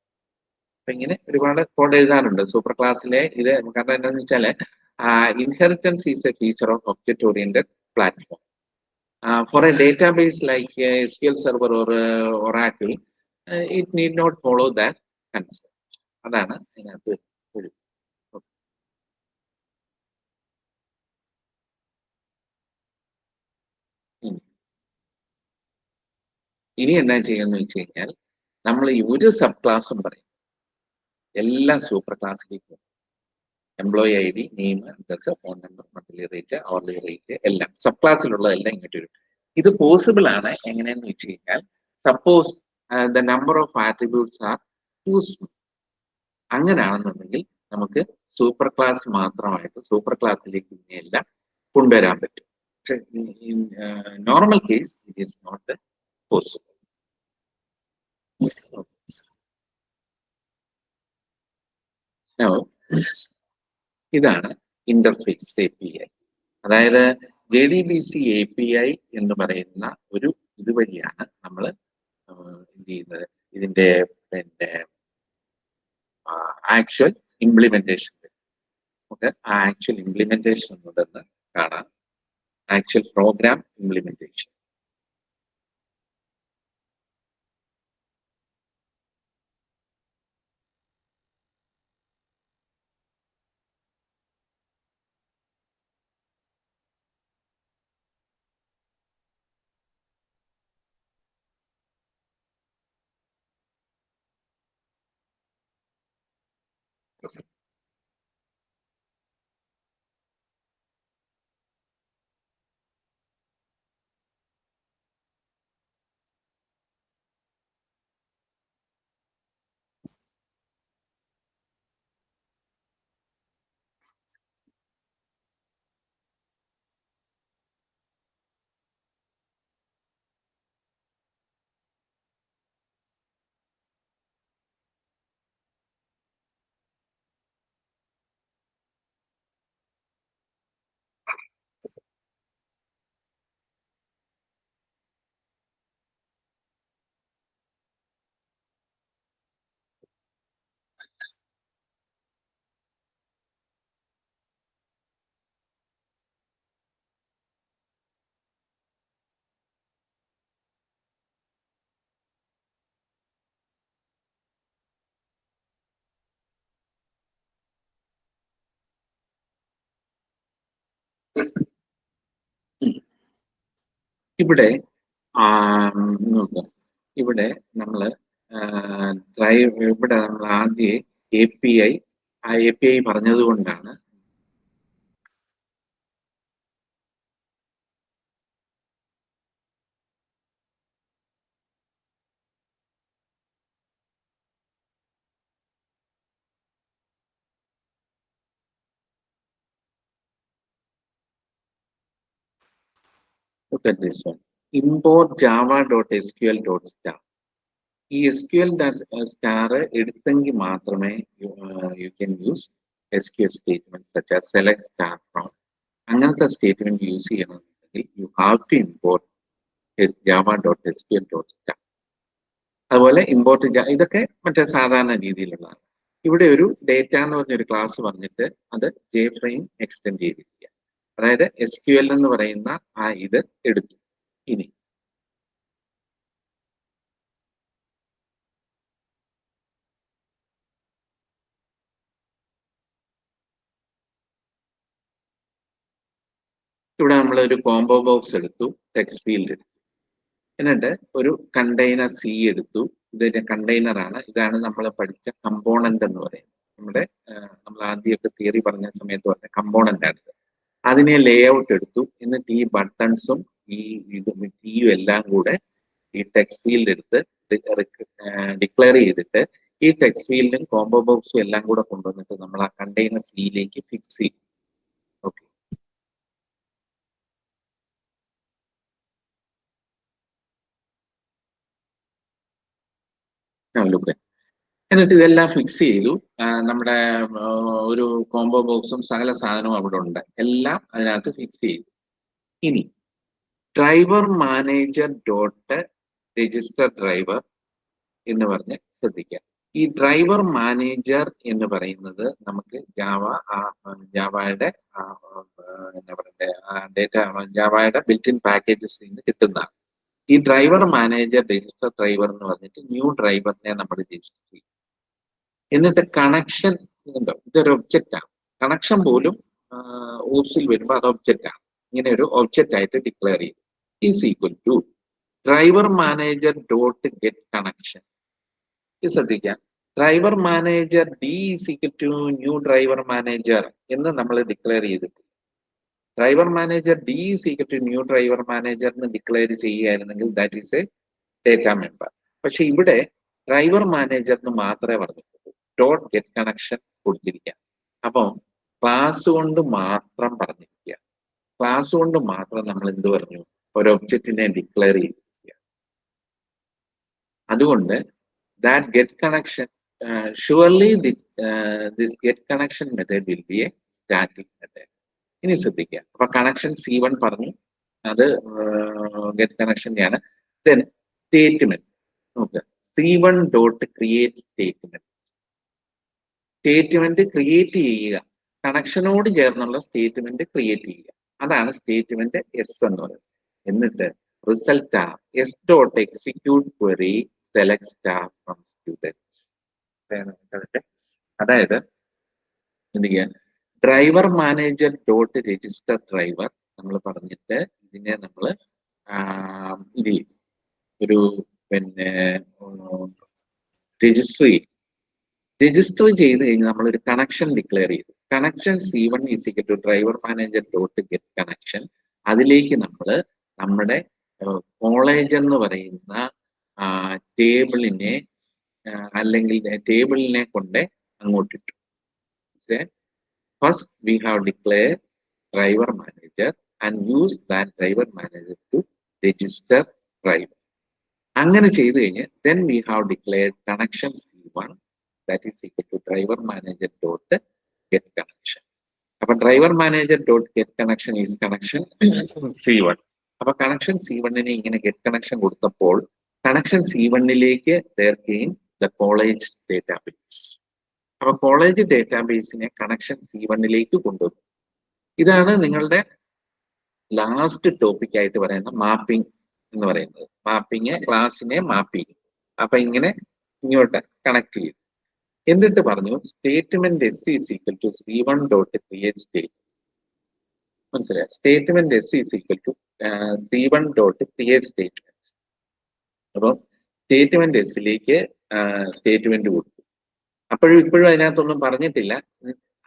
അപ്പൊ ഇങ്ങനെ ഒരുപാട് code എഴുതാനുണ്ട് super ക്ലാസ്സിലെ. ഇത് കാരണം എന്താണെന്ന് വെച്ചാല് inheritance is A feature of object oriented platform. For a database like SQL Server or Oracle, it need not follow that concept. അതാണ് അതിനകത്ത് ഒരു. ഇനി എന്താ ചെയ്യുമെന്ന് വെച്ച് കഴിഞ്ഞാൽ നമ്മൾ ഈ ഒരു സബ് ക്ലാസ്സും പറയും, എല്ലാ സൂപ്പർ ക്ലാസ്സിലേക്കും employee I D, name, address, phone number, monthly rate, hourly rate എല്ലാം സബ് ക്ലാസ്സിലുള്ളതെല്ലാം ഇങ്ങോട്ട് വരും. ഇത് പോസിബിൾ ആണ് എങ്ങനെയെന്ന് വെച്ച് കഴിഞ്ഞാൽ suppose the number of attributes are too small. അങ്ങനെയാണെന്നുണ്ടെങ്കിൽ നമുക്ക് സൂപ്പർ ക്ലാസ് മാത്രമായിട്ട് സൂപ്പർ ക്ലാസ്സിലേക്ക് ഇങ്ങനെയെല്ലാം കൊണ്ടുവരാൻ പറ്റും. പക്ഷെ normal case it is not possible. ഇതാണ് ഇന്റർഫേസ് API. അതായത് JDBC API എന്ന് പറയുന്ന ഒരു ഇതുവഴിയാണ് നമ്മൾ എന്ത് ചെയ്യുന്നത്, ഇതിന്റെ പിന്നെ ആക്ച്വൽ ഇംപ്ലിമെന്റേഷൻ. നമുക്ക് ആ ആക്ച്വൽ ഇംപ്ലിമെന്റേഷൻ ഉണ്ടെന്ന് കാണാം. Actual program implementation. ഇവിടെ നോക്കാം, ഇവിടെ നമ്മൾ ഇവിടെ നമ്മൾ ആദ്യം API പറഞ്ഞത് കൊണ്ടാണ് look at this one. Import java.sql.star. ഈ SQL സ്റ്റാർ എടുത്തെങ്കിൽ മാത്രമേ you can use SQL statement such as select star from. അങ്ങനത്തെ സ്റ്റേറ്റ്മെന്റ് യൂസ് ചെയ്യണമെന്നുണ്ടെങ്കിൽ you have to import java.sql.star. അതുപോലെ ഇമ്പോർട്ട് ഇതൊക്കെ മറ്റേ സാധാരണ രീതിയിലുള്ളതാണ്. ഇവിടെ ഒരു ഡേറ്റ എന്ന് പറഞ്ഞൊരു ക്ലാസ് പറഞ്ഞിട്ട് അത് JFrame എക്സ്റ്റെൻഡ് ചെയ്തിരിക്കുക. അതായത് SQL എന്ന് പറയുന്ന ആ ഇത് എടുത്തു. ഇനി ഇവിടെ നമ്മൾ ഒരു കോംബോ ബോക്സ് എടുത്തു, ടെക്സ്റ്റ് ഫീൽഡ് എടുത്തു. എന്നിട്ട് ഒരു കണ്ടെയ്നർ സി എടുത്തു. ഇതിന്റെ കണ്ടെയ്നർ ആണ്. ഇതാണ് നമ്മൾ പഠിച്ച കമ്പോണന്റ് എന്ന് പറയുന്നത്. നമ്മൾ ആദ്യമൊക്കെ തിയറി പറഞ്ഞ സമയത്ത് പറഞ്ഞ കമ്പോണന്റ് ആണ്. അതിനെ ലേ ഔട്ട് എടുത്തു. എന്നിട്ട് ഈ ബട്ടൺസും ഈ കീയും എല്ലാം കൂടെ ഈ ടെക്സ്റ്റ് ഫീൽഡ് എടുത്ത് ഡിക്ലെയർ ചെയ്തിട്ട് ഈ ടെക്സ്റ്റ് ഫീൽഡും കോംബോ ബോക്സും എല്ലാം കൂടെ കൊണ്ടുവന്നിട്ട് നമ്മൾ ആ കണ്ടെയ്നർ സിയിലേക്ക് ഫിക്സ് ചെയ്യും. ഓക്കെ, എന്നിട്ട് ഇതെല്ലാം ഫിക്സ് ചെയ്തു. നമ്മുടെ ഒരു കോംബോ ബോക്സും സകല സാധനവും അവിടെ ഉണ്ട്. എല്ലാം അതിനകത്ത് ഫിക്സ് ചെയ്തു. ഇനി driver manager dot register driver എന്ന് പറഞ്ഞ് ശ്രദ്ധിക്കുക. ഈ ഡ്രൈവർ മാനേജർ എന്ന് പറയുന്നത് നമുക്ക് ജാവയുടെ എന്താ പറയുക ജാവയുടെ ബിൽറ്റ് ഇൻ പാക്കേജസിൽ നിന്ന് കിട്ടുന്നതാണ്. ഈ ഡ്രൈവർ മാനേജർ രജിസ്റ്റർ ഡ്രൈവർ എന്ന് പറഞ്ഞിട്ട് ന്യൂ ഡ്രൈവറിനെ നമ്മൾ രജിസ്റ്റർ ചെയ്യും. എന്നിട്ട് കണക്ഷൻ ഉണ്ടോ, ഇതൊരു ഒബ്ജക്റ്റ് ആണ്. കണക്ഷൻ പോലും ഓപ്സിൽ വരുമ്പോൾ അത് ഒബ്ജക്റ്റ് ആണ്. ഇങ്ങനെ ഒരു ഒബ്ജക്റ്റ് ആയിട്ട് ഡിക്ലെയർ ചെയ്യും. Is equal to driver manager dot get connection. ഇത് ശ്രദ്ധിക്കാം. Driver manager d is equal to new driver manager എന്ന് നമ്മൾ ഡിക്ലെയർ ചെയ്തിട്ട് driver manager d is equal to new driver manager എന്ന് ഡിക്ലെയർ ചെയ്യുകയായിരുന്നെങ്കിൽ that is a data member. പക്ഷെ ഇവിടെ driver manager എന്ന് മാത്രമേ പറഞ്ഞിട്ടുള്ളൂ. ഡോട്ട് ഗെറ്റ് കണക്ഷൻ കൊടുത്തിരിക്കുക. അപ്പം ക്ലാസ് കൊണ്ട് മാത്രം പറഞ്ഞിരിക്കുക. ക്ലാസ് കൊണ്ട് മാത്രം നമ്മൾ എന്ത് പറഞ്ഞു, ഒരു ഒബ്ജക്റ്റിനെ ഡിക്ലെയർ ചെയ്തിരിക്കുക. അതുകൊണ്ട് that get connection surely this get connection method will be a static method. ഇനി ശ്രദ്ധിക്കുക. അപ്പൊ കണക്ഷൻ C1 പറഞ്ഞു, അത് ഗെറ്റ് കണക്ഷൻ്റെയാണ്. ദെൻ സ്റ്റേറ്റ്മെന്റ് നോക്കുക. C1 dot create statement. Statement create ചെയ്യുക, കണക്ഷനോട് ചേർന്നുള്ള സ്റ്റേറ്റ്മെന്റ് ക്രിയേറ്റ് ചെയ്യുക. അതാണ് സ്റ്റേറ്റ്മെന്റ് എസ് എന്ന് പറയുന്നത്. എന്നിട്ട് result S dot execute query select star from student. അതായത് എന്ത് ചെയ്യാൻ, driver manager dot register driver നമ്മൾ പറഞ്ഞിട്ട് ഇതിനെ നമ്മൾ ഇത് ഒരു പിന്നെ രജിസ്റ്റർ ചെയ്ത് കഴിഞ്ഞാൽ നമ്മളൊരു കണക്ഷൻ ഡിക്ലെയർ ചെയ്തു. Connection C1 is equal to driver manager dot get connection. അതിലേക്ക് നമ്മൾ നമ്മുടെ കോളേജ് എന്ന് പറയുന്ന ടേബിളിനെ അല്ലെങ്കിൽ ടേബിളിനെ കൊണ്ട് അങ്ങോട്ടിട്ടു. First we have declare driver manager and use that driver manager to register driver. അങ്ങനെ ചെയ്തു കഴിഞ്ഞ് then we have declared connection C1 that is equal to driver manager dot get connection. അപ്പൊ driver manager dot get connection is connection C1. അപ്പൊ connection C1നെ ഇങ്ങനെ get connection കൊടുത്തപ്പോൾ connection C1ലേക്ക് there came the college database. അപ്പൊ college ഡേറ്റാബേസിനെ കണക്ഷൻ C1ലേക്ക് കൊണ്ടുവന്നു. ഇതാണ് നിങ്ങളുടെ ലാസ്റ്റ് ടോപ്പിക് ആയിട്ട് പറയുന്ന മാപ്പിംഗ് എന്ന് പറയുന്നത്. മാപ്പിംഗ് ക്ലാസ്സിനെ മാപ്പ് ചെയ്യും. അപ്പൊ ഇങ്ങനെ ഇങ്ങോട്ട് കണക്ട് ചെയ്യും. എന്നിട്ട് പറഞ്ഞു statement S is equal to C1 dot create state. മനസ്സിലായി? Statement S is equal to C1 dot create statement. അപ്പൊ സ്റ്റേറ്റ്മെന്റ് എസിലേക്ക് സ്റ്റേറ്റ്മെന്റ് കൊടുത്തു. ഇപ്പോഴും അതിനകത്തൊന്നും പറഞ്ഞിട്ടില്ല.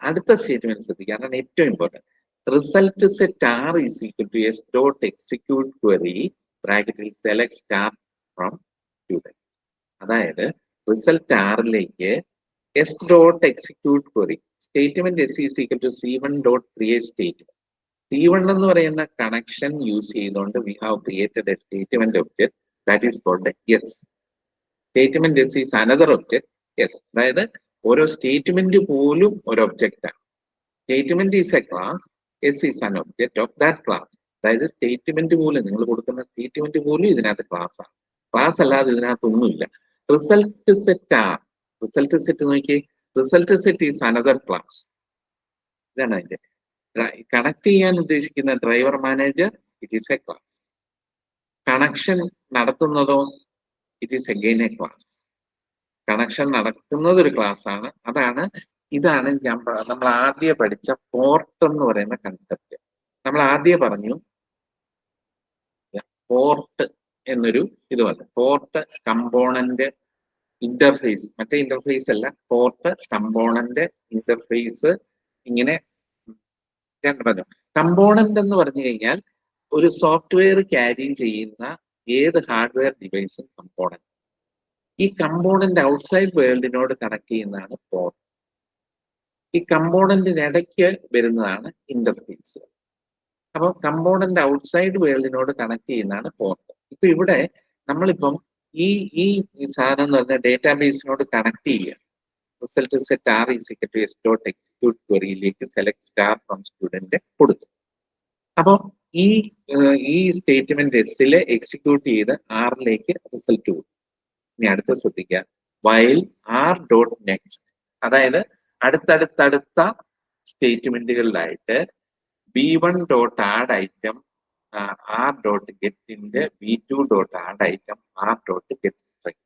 അടുത്ത സ്റ്റേറ്റ്മെന്റ് ശ്രദ്ധിക്കുക, അതാണ് ഏറ്റവും important. Result set r is equal to s dot execute query ബ്രാക്കറ്റിൽ സെലക്ട് സ്റ്റാർ ഫ്രം സ്റ്റുഡന്റ്. അതായത് റിസൾട്ട് ആറിലേക്ക് s dot execute query statement S is equal to C1 dot create statement. C1 എന്ന് പറയുന്ന connection use ചെയ്തുകൊണ്ട് we have created a statement object that is called S. Statement S is another object S. അതായത് ഓരോ statement പോലും ഒരു object ആണ്. Statement is a class, S is an object of that class. അതായത് statement പോലും നിങ്ങൾ കൊടുക്കുന്ന സ്റ്റേറ്റ്മെന്റ് പോലും ഇതിനകത്ത് ക്ലാസ് ആണ്. ക്ലാസ് അല്ലാതെ ഇതിനകത്തൊന്നുമില്ല. റിസൾട്ട് സെറ്റ് ആണ്. റിസൾട്ട് സെറ്റ് നോക്കി, result set is another class. ഇതാണ് അതിന്റെ കണക്ട് ചെയ്യാൻ ഉദ്ദേശിക്കുന്ന driver manager, it is a class. Connection നടത്തുന്നതോ it is again a class. Connection നടക്കുന്നത് ഒരു ക്ലാസ് ആണ്. ഇതാണ് നമ്മൾ ആദ്യം പഠിച്ച പോർട്ട് എന്ന് പറയുന്ന കൺസെപ്റ്റ്. നമ്മൾ ആദ്യം പറഞ്ഞു പോർട്ട് എന്നൊരു ഇത് വന്നു. പോർട്ട് കമ്പോണന്റ് ഇന്റർഫേസ്, മറ്റേ ഇന്റർഫേസ് അല്ല, പോർട്ട് കമ്പോണന്റ് ഇന്റർഫേസ്, ഇങ്ങനെ രണ്ട് പറഞ്ഞു. കമ്പോണന്റ് എന്ന് പറഞ്ഞു കഴിഞ്ഞാൽ ഒരു സോഫ്റ്റ്വെയർ ക്യാരി ചെയ്യുന്ന ഏത് ഹാർഡ്വെയർ ഡിവൈസും കമ്പോണന്റ്. ഈ കമ്പോണന്റ് ഔട്ട്സൈഡ് വേൾഡിനോട് കണക്ട് ചെയ്യുന്നതാണ് പോർട്ട്. ഈ കമ്പോണന്റിന് ഇടയ്ക്ക് വരുന്നതാണ് ഇന്റർഫേസ്. അപ്പൊ കമ്പോണന്റ് ഔട്ട്സൈഡ് വേൾഡിനോട് കണക്ട് ചെയ്യുന്നതാണ് പോർട്ട്. ഇപ്പൊ ഇവിടെ നമ്മളിപ്പം ഈ ഈ സാധനം എന്ന് പറഞ്ഞാൽ ഡേറ്റാബേസിനോട് കണക്ട് ചെയ്യുക. Result set r is equal to s dot execute ക്വറിയിലേക്ക് സെലക്ട് സ്റ്റാർ ഫ്രം സ്റ്റുഡന്റ് കൊടുക്കും. അപ്പോൾ ഈ സ്റ്റേറ്റ്മെന്റ് എസിൽ എക്സിക്യൂട്ട് ചെയ്ത് ആറിലേക്ക് റിസൾട്ട് കൊടുക്കും. ഇനി അടുത്ത ശ്രദ്ധിക്കുക, വൈൽ ആർ ഡോട്ട് നെക്സ്റ്റ്, അതായത് അടുത്തടുത്തടുത്ത സ്റ്റേറ്റ്മെന്റുകളിലായിട്ട് B1 dot add item r dot ഗെറ്റിന്റെ B2 dot add item r dot get string.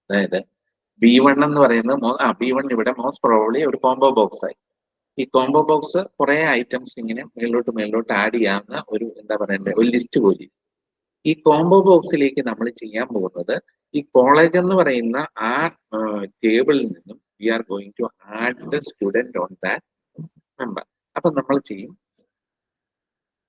അതായത് B1 എന്ന് പറയുന്നത് B1 ഇവിടെ മോസ്റ്റ് പ്രോബബ്ലി ഒരു കോംബോ ബോക്സ് ആയി. ഈ കോംബോ ബോക്സ് കുറെ ഐറ്റംസ് ഇങ്ങനെ മേലോട്ട് ആഡ് ചെയ്യാവുന്ന ഒരു എന്താ പറയണ്ടേ ഒരു ലിസ്റ്റ് പോലെ. ഈ കോംബോ ബോക്സിലേക്ക് നമ്മൾ ചെയ്യാൻ പോകുന്നത് ഈ കോളേജ് എന്ന് പറയുന്ന ആ ടേബിളിൽ നിന്നും we are going to add the student on that member. അപ്പൊ നമ്മൾ ചെയ്യും,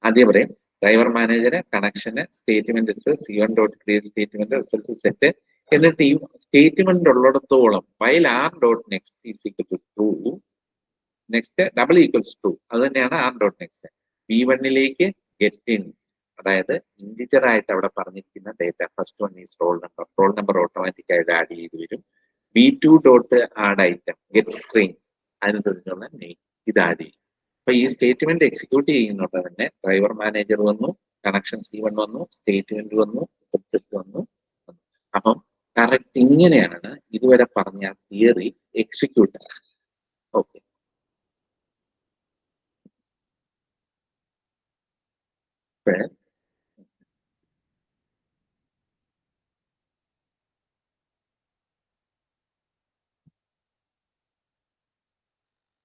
ആദ്യം പറയും ഡ്രൈവർ മാനേജർ കണക്ഷന് statement C1 dot create statement result set, എന്നിട്ട് ഈ സ്റ്റേറ്റ്മെന്റ് ഉള്ളിടത്തോളം while r dot next is equal to true, next double equals true, അത് തന്നെയാണ് ആർ ഡോട്ട് നെക്സ്റ്റ്. B1ലേക്ക് ഗെറ്റ് ഇൻ, അതായത് ഇന്റിജർ ആയിട്ട് അവിടെ പറഞ്ഞിരിക്കുന്ന data first one is roll number automatic ആയിട്ട് ആഡ് ചെയ്ത് വരും. B2 dot add item get string, അതിന് തുടങ്ങിയുള്ള നെയിം ഇത് ആഡ് ചെയ്യും. അപ്പൊ ഈ സ്റ്റേറ്റ്മെന്റ് എക്സിക്യൂട്ട് ചെയ്യുന്നോട്ട് തന്നെ ഡ്രൈവർ മാനേജർ വന്നു, കണക്ഷൻ C1 വന്നു, സ്റ്റേറ്റ്മെന്റ് വന്നു, സബ്സെറ്റ് വന്നു. അപ്പം കറക്റ്റ് ഇങ്ങനെയാണ് ഇതുവരെ പറഞ്ഞ തിയറി എക്സിക്യൂട്ട്. ഓക്കെ,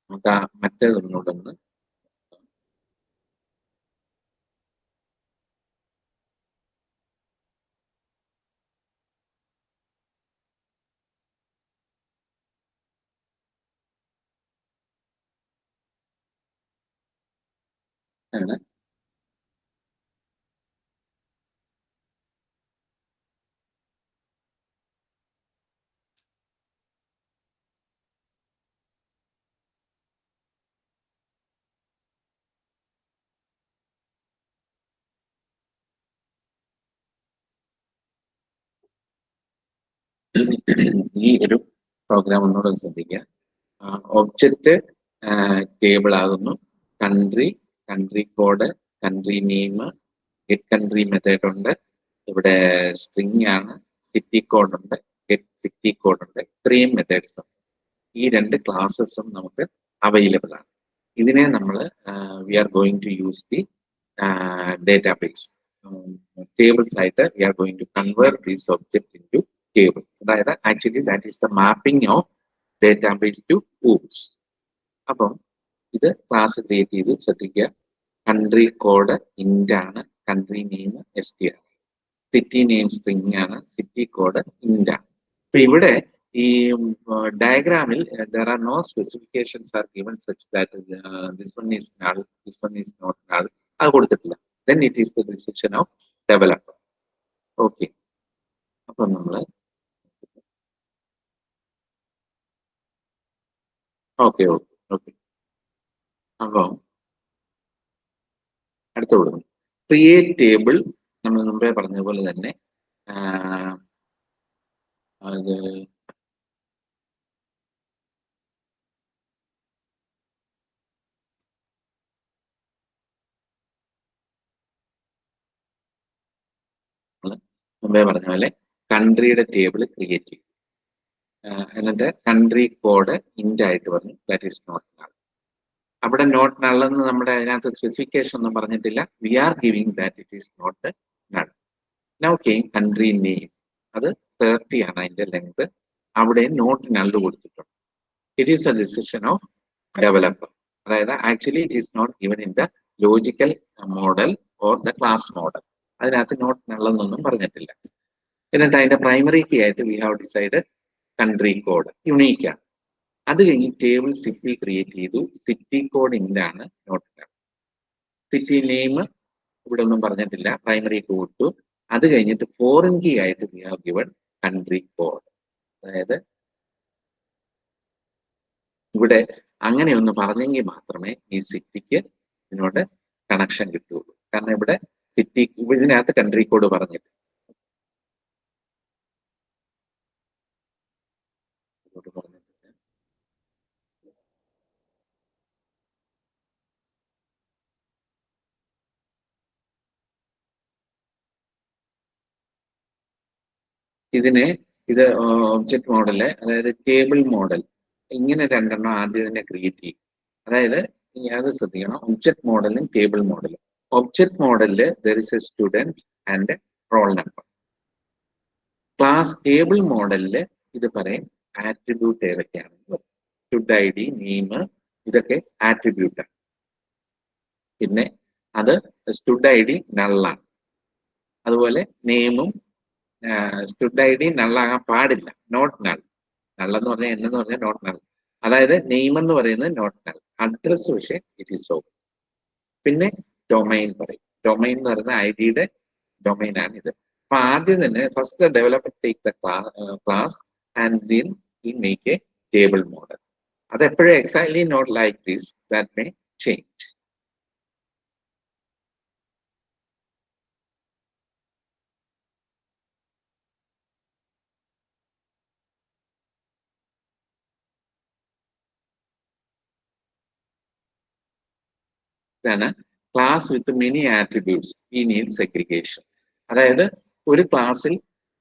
നമുക്ക് മറ്റേതൊന്നുകൂടെ ആണ്. ഈ ഒരു പ്രോഗ്രാം ഒന്നുകൂടെ ശ്രദ്ധിക്കുക. ഒബ്ജക്റ്റ് ടേബിൾ ആകുന്നു, country code, country name, get country method ഉണ്ട്, ഇവിടെ സ്ട്രിംഗ് ആണ്, സിറ്റി കോഡ് ഉണ്ട്, ഗെറ്റ് സിറ്റി കോഡ് ഉണ്ട്, ഇത്രയും മെത്തേഡ്സ് ഉണ്ട്. ഈ രണ്ട് ക്ലാസ്സസും നമുക്ക് അവൈലബിൾ ആണ്. ഇതിനെ നമ്മൾ we are going to use the database tables ആയിട്ട് we are going to convert these object in to table. അതായത് actually that is the mapping of database to OOPS. അപ്പം ഇത് ക്ലാസ് ക്രിയേറ്റ് ചെയ്ത് ശ്രദ്ധിക്കുക. കൺട്രി കോഡ് ഇന്റ് ആണ്, country name str, city name string ആണ്, city code int ആണ്. അപ്പൊ ഇവിടെ ഈ ഡയഗ്രാമിൽ there are no specifications are given such that this one is null, this one is not null, അത് കൊടുത്തിട്ടില്ല. Then it is the decision of developer. Okay, അപ്പൊ നമ്മള് ഓക്കെ ഓക്കെ ഓക്കെ അപ്പൊ അടുത്ത കൊടുക്കും ക്രിയേറ്റ് ടേബിൾ. നമ്മൾ മുമ്പേ പറഞ്ഞ പോലെ തന്നെ അത് മുമ്പേ പറഞ്ഞ പോലെ കൺട്രിയുടെ ടേബിൾ ക്രിയേറ്റ് ചെയ്യും. എന്നിട്ട് കൺട്രി കോഡ് ഇന്റ് ആയിട്ട് പറഞ്ഞു ദാറ്റ് ഈസ് നോട്ട് നൾ. അവിടെ നോട്ട് നൾ എന്ന് നമ്മുടെ അതിനകത്ത് സ്പെസിഫിക്കേഷൻ ഒന്നും പറഞ്ഞിട്ടില്ല. We are giving that it is not null. Now came country name, അത് 30 ആണ് അതിന്റെ ലെങ്ത്. അവിടെ നോട്ട് നൾ കൊടുത്തിട്ടുണ്ട്. It is a decision of developer. അതായത് actually it is not given in the logical model or the class model. അതിനകത്ത് not നള്ളെന്നൊന്നും പറഞ്ഞിട്ടില്ല. എന്നിട്ട് അതിന്റെ പ്രൈമറി കീ ആയിട്ട് we have decide country code unique ആണ്. അത് കഴിഞ്ഞ് ടേബിൾ സിറ്റി ക്രിയേറ്റ് ചെയ്തു. സിറ്റി കോഡ് ഇന്നാണ്, നോട്ട് നൾ. സിറ്റി നെയിം ഇവിടെ ഒന്നും പറഞ്ഞിട്ടില്ല, പ്രൈമറി കീ കൊടുത്തു. അത് കഴിഞ്ഞിട്ട് ഫോറിൻ കീ ആയിട്ട് we have given country code. അതായത് ഇവിടെ അങ്ങനെ ഒന്ന് പറഞ്ഞെങ്കിൽ മാത്രമേ ഈ സിറ്റിക്ക് ഇതിനോട് കണക്ഷൻ കിട്ടുള്ളൂ. കാരണം ഇവിടെ സിറ്റി ഇതിനകത്ത് കൺട്രി കോഡ് പറഞ്ഞിട്ട് ഇതിനെ ഇത് ഒബ്ജക്ട് മോഡല്, അതായത് ടേബിൾ മോഡൽ, ഇങ്ങനെ രണ്ടെണ്ണം ആദ്യം തന്നെ ക്രിയേറ്റ് ചെയ്യും. അതായത് അത് ശ്രദ്ധിക്കണം, ഒബ്ജക്ട് മോഡലും ടേബിൾ മോഡലും. ഒബ്ജക്ട് മോഡലില് there is a student and roll number. Class table മോഡലില് ഇത് പറയും ആട്രിബ്യൂട്ട് ഏതൊക്കെയാണ്. സ്റ്റുഡ് ഐ ഡി, നെയിം, ഇതൊക്കെ ആട്രിബ്യൂട്ടാണ്. പിന്നെ അത് സ്റ്റുഡ് ഐ ഡി നള്ളാണ്. അതുപോലെ നെയിമും സ്റ്റുഡ് ഐ ഡി നള്ളാകാൻ പാടില്ല, നോട്ട് നൾ. നള്ളെന്ന് പറഞ്ഞാൽ എന്നെന്ന് പറഞ്ഞാൽ നോട്ട് നൾ. അതായത് നെയിം എന്ന് പറയുന്നത് നോട്ട് നൾ, അഡ്രസ് പക്ഷേ ഇറ്റ് ഈസ് ഓ. പിന്നെ ഡൊമൈൻ പറയും. ഡൊമൈൻ എന്ന് പറയുന്ന ഐ ഡിയുടെ ഡൊമൈൻ ആണ് ഇത്. അപ്പൊ ആദ്യം തന്നെ first developer take the class and then we make a table model. അത് എപ്പോഴും exactly not like this, that may change. ഇതാണ് class with many attributes we need segregation. അതായത് ഒരു ക്ലാസ്സിൽ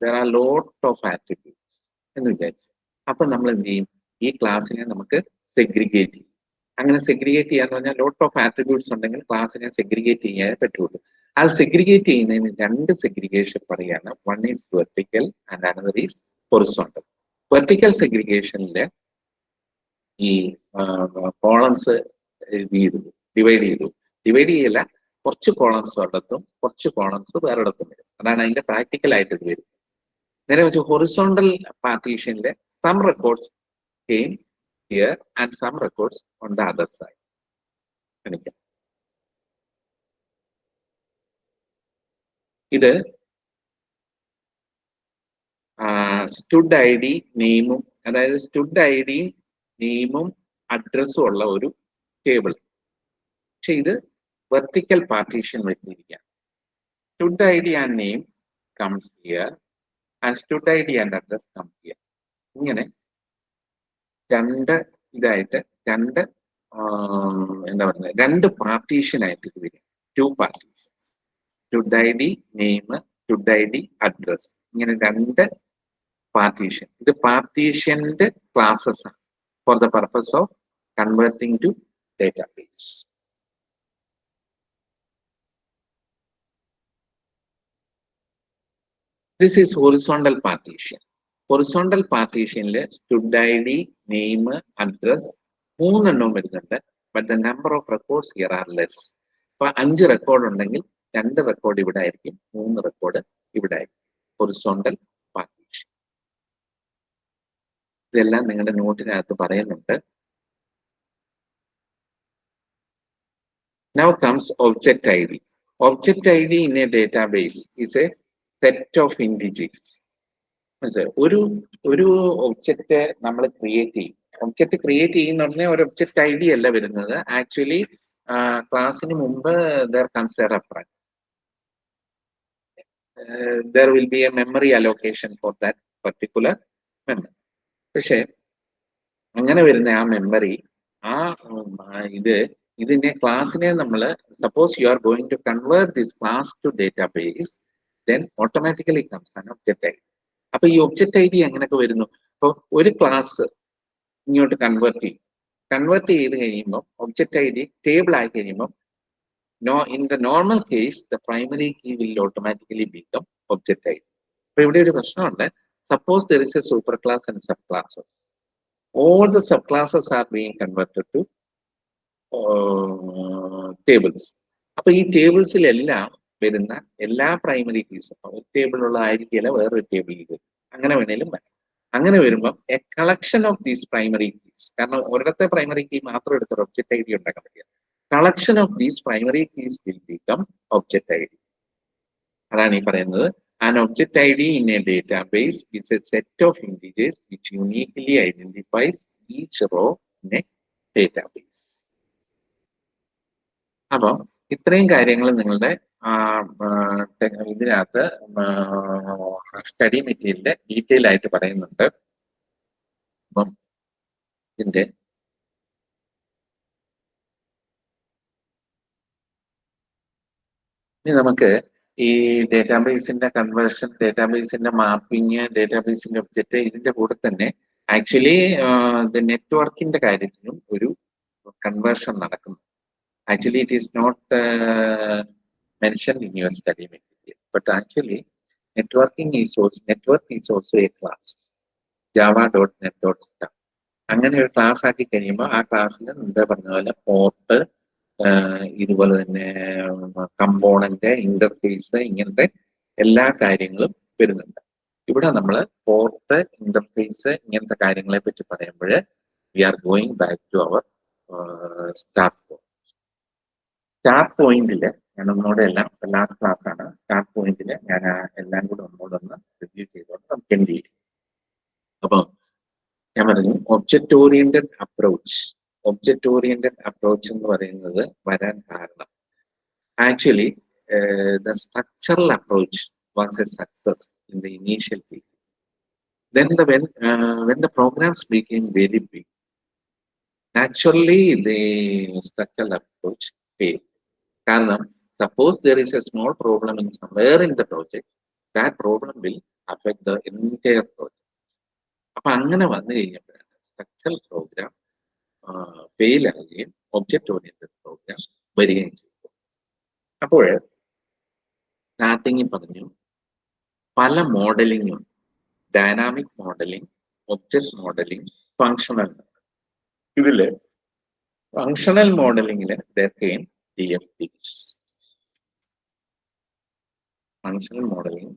there are lot of attributes എന്ന് വിചാരിച്ചു. അപ്പൊ നമ്മൾ എന്ത് ചെയ്യും, ഈ ക്ലാസ്സിനെ നമുക്ക് സെഗ്രിഗേറ്റ് ചെയ്യും. അങ്ങനെ സെഗ്രിഗേറ്റ് ചെയ്യാന്ന് പറഞ്ഞാൽ ലോട്ട് ഓഫ് ആട്രിബ്യൂട്ട്സ് ഉണ്ടെങ്കിൽ ക്ലാസ്സിനെ സെഗ്രിഗേറ്റ് ചെയ്യാനേ പറ്റുള്ളൂ. അത് സെഗ്രിഗേറ്റ് ചെയ്യുന്നതിന് രണ്ട് സെഗ്രിഗേഷൻ പറയാണ്. One is vertical and another is horizontal. Vertical സെഗ്രിഗേഷനിൽ ഈ കോളംസ് ഡിവൈഡ് ചെയ്തു. ഡിവൈഡ് ചെയ്യില്ല, കുറച്ച് കോളംസ് ഒരിടത്തും കുറച്ച് കോളംസ് വേറൊരിടത്തും വരും. അതാണ് അതിന്റെ പ്രാക്ടിക്കൽ ആയിട്ട് ഇത് വരും. നേരെ വെച്ച് ഹൊറിസോണ്ടൽ പാർട്ടീഷനിലെ some records came here and some records on the other side. ഇത് സ്റ്റുഡ് ഐ ഡി നെയിമും, അതായത് സ്റ്റുഡ് ഐ ഡി നെയിമും അഡ്രസ്സും ഉള്ള ഒരു ടേബിൾ. പക്ഷെ ഇത് വെർട്ടിക്കൽ പാർട്ടീഷൻ വെച്ചിരിക്കുക. Stud I D and name comes here and stud I D and address come here. ഇങ്ങനെ രണ്ട് ഇതായിട്ട് എന്താ പറയുന്നത്, രണ്ട് പാർട്ടീഷൻ ആയിട്ട് വരും. Two partition, stud I D name, stud I D address, ഇങ്ങനെ രണ്ട് പാർട്ടീഷൻ. ഇത് പാർട്ടീഷൻഡ് ക്ലാസ്സസ് ആണ് for the purpose of converting to database. This is horizontal partition. Horizontal പാർട്ടീഷനിൽ stud I D, name, address മൂന്നെണ്ണവും വരുന്നുണ്ട്. But the number of records here are less. അപ്പൊ 5 record ഉണ്ടെങ്കിൽ 2 record ഇവിടെ ആയിരിക്കും, 3 റെക്കോർഡ് ഇവിടെ ആയിരിക്കും. Horizontal partition. ഇതെല്ലാം നിങ്ങളുടെ നോട്ടിനകത്ത് പറയുന്നുണ്ട്. Now comes object ID. Object ID in a database is a set of integers. ഒരു ഒബ്ജക്റ്റ് നമ്മൾ ക്രിയേറ്റ് ചെയ്യും. ഒബ്ജക്റ്റ് ക്രിയേറ്റ് ചെയ്യുന്ന ഉടനെ ഒരു ഒബ്ജക്റ്റ് ഐ ഡി അല്ല വരുന്നത്. ആക്ച്വലി ക്ലാസ്സിന് മുമ്പ് there comes A reference. there will be a memory allocation for that particular memory. പക്ഷെ അങ്ങനെ വരുന്ന ആ മെമ്മറി, ഇതിനെ ക്ലാസ്സിനെ നമ്മൾ suppose you are going to convert this class to database, then automatically comes an object I D. അപ്പൊ ഈ object I D എങ്ങനെയൊക്കെ വരുന്നു? അപ്പോൾ ഒരു ക്ലാസ് ഇങ്ങോട്ട് കൺവേർട്ട് ചെയ്ത് കഴിയുമ്പോൾ ഒബ്ജക്റ്റ് ഐ ഡി ടേബിൾ ആയി കഴിയുമ്പോൾ in the normal case the primary key will automatically become object ID. അപ്പോൾ ഇവിടെ ഒരു പ്രശ്നമുണ്ട്. Suppose there is a superclass and subclasses. All the subclasses are being converted to tables. അപ്പോൾ ഈ ടേബിൾസിലെല്ലാം വരുന്ന എല്ലാ പ്രൈമറി കീസും ഒരു ടേബിളിലുള്ളതായിരിക്കില്ല വേറൊരു ടേബിളിൽ വരും. അങ്ങനെ വേണേലും വരാം. അങ്ങനെ വരുമ്പം A collection of these primary keys, കാരണം ഒരിടത്തെ പ്രൈമറി കീ മാത്രം എടുത്തൊരു ഒബ്ജക്റ്റ് ഐ ഡി ഉണ്ടാക്കാൻ പറ്റില്ല. Collection of these primary keys will become object I D. അതാണ് ഈ പറയുന്നത്. An object ID in a database is a set of integers which uniquely identifies each row in a database. അപ്പോൾ ഇത്രയും കാര്യങ്ങൾ നിങ്ങളുടെ ഇതിനകത്ത് സ്റ്റഡി മെറ്റീരിയലിന്റെ ഡീറ്റെയിൽ ആയിട്ട് പറയുന്നുണ്ട്. അപ്പം ഇതിന്റെ ഇനി നമുക്ക് ഈ ഡേറ്റാബേസിന്റെ കൺവേർഷൻ, ഡേറ്റാബേസിന്റെ മാപ്പിംഗ്, ഡേറ്റാബേസിന്റെ ഒബ്ജക്റ്റ്, ഇതിന്റെ കൂടെ തന്നെ ആക്ച്വലി നെറ്റ്വർക്കിന്റെ കാര്യത്തിലും ഒരു കൺവേർഷൻ നടക്കുന്നു. Actually, it is not mentioned in your study material, but actually, network is also a class. Java.net.stuff. അങ്ങനെ ഒരു ക്ലാസ് ആക്കി കഴിയുമ്പോൾ ആ ക്ലാസ്സിൽ എന്താ പറഞ്ഞ പോലെ പോർട്ട്, ഇതുപോലെ തന്നെ കമ്പോണന്റ്, ഇന്റർഫേസ്, ഇങ്ങനത്തെ എല്ലാ കാര്യങ്ങളും വരുന്നുണ്ട്. ഇവിടെ നമ്മൾ പോർട്ട്, ഇന്റർഫേസ് ഇങ്ങനത്തെ കാര്യങ്ങളെ പറ്റി പറയുമ്പോൾ we are going back to our start point. Start പോയിന്റില് ഞാൻ ഒന്നുകൂടെ എല്ലാം ലാസ്റ്റ് ക്ലാസ് ആണ്. സ്റ്റാർട്ട് പോയിന്റില് ഞാൻ എല്ലാം കൂടെ ഒന്നുകൂടെ റിവ്യൂ ചെയ്തോണ്ട് നമുക്ക് എന്ത് ചെയ്യും. അപ്പം ഞാൻ പറഞ്ഞു object oriented approach. Object oriented approach എന്ന് പറയുന്നത് വരാൻ കാരണം actually the structural approach was a success in the initial period. Then when the programs became very big, naturally the structural approach failed. കാരണം suppose there is a small problem in somewhere in the project, that problem will affect the entire project. അപ്പൊ അങ്ങനെ വന്നു കഴിഞ്ഞപ്പോഴാണ് structural program fail ആവുകയും object oriented program വരികയും ചെയ്തു. അപ്പോൾ സ്റ്റാർട്ടിങ്ങിൽ പറഞ്ഞു പല മോഡലിംഗും, dynamic modelling, object modelling, functional modelling. ഇതില് ഫങ്ഷണൽ മോഡലിംഗില് DFDs. ഫങ്ഷണൽ മോഡലിംഗ്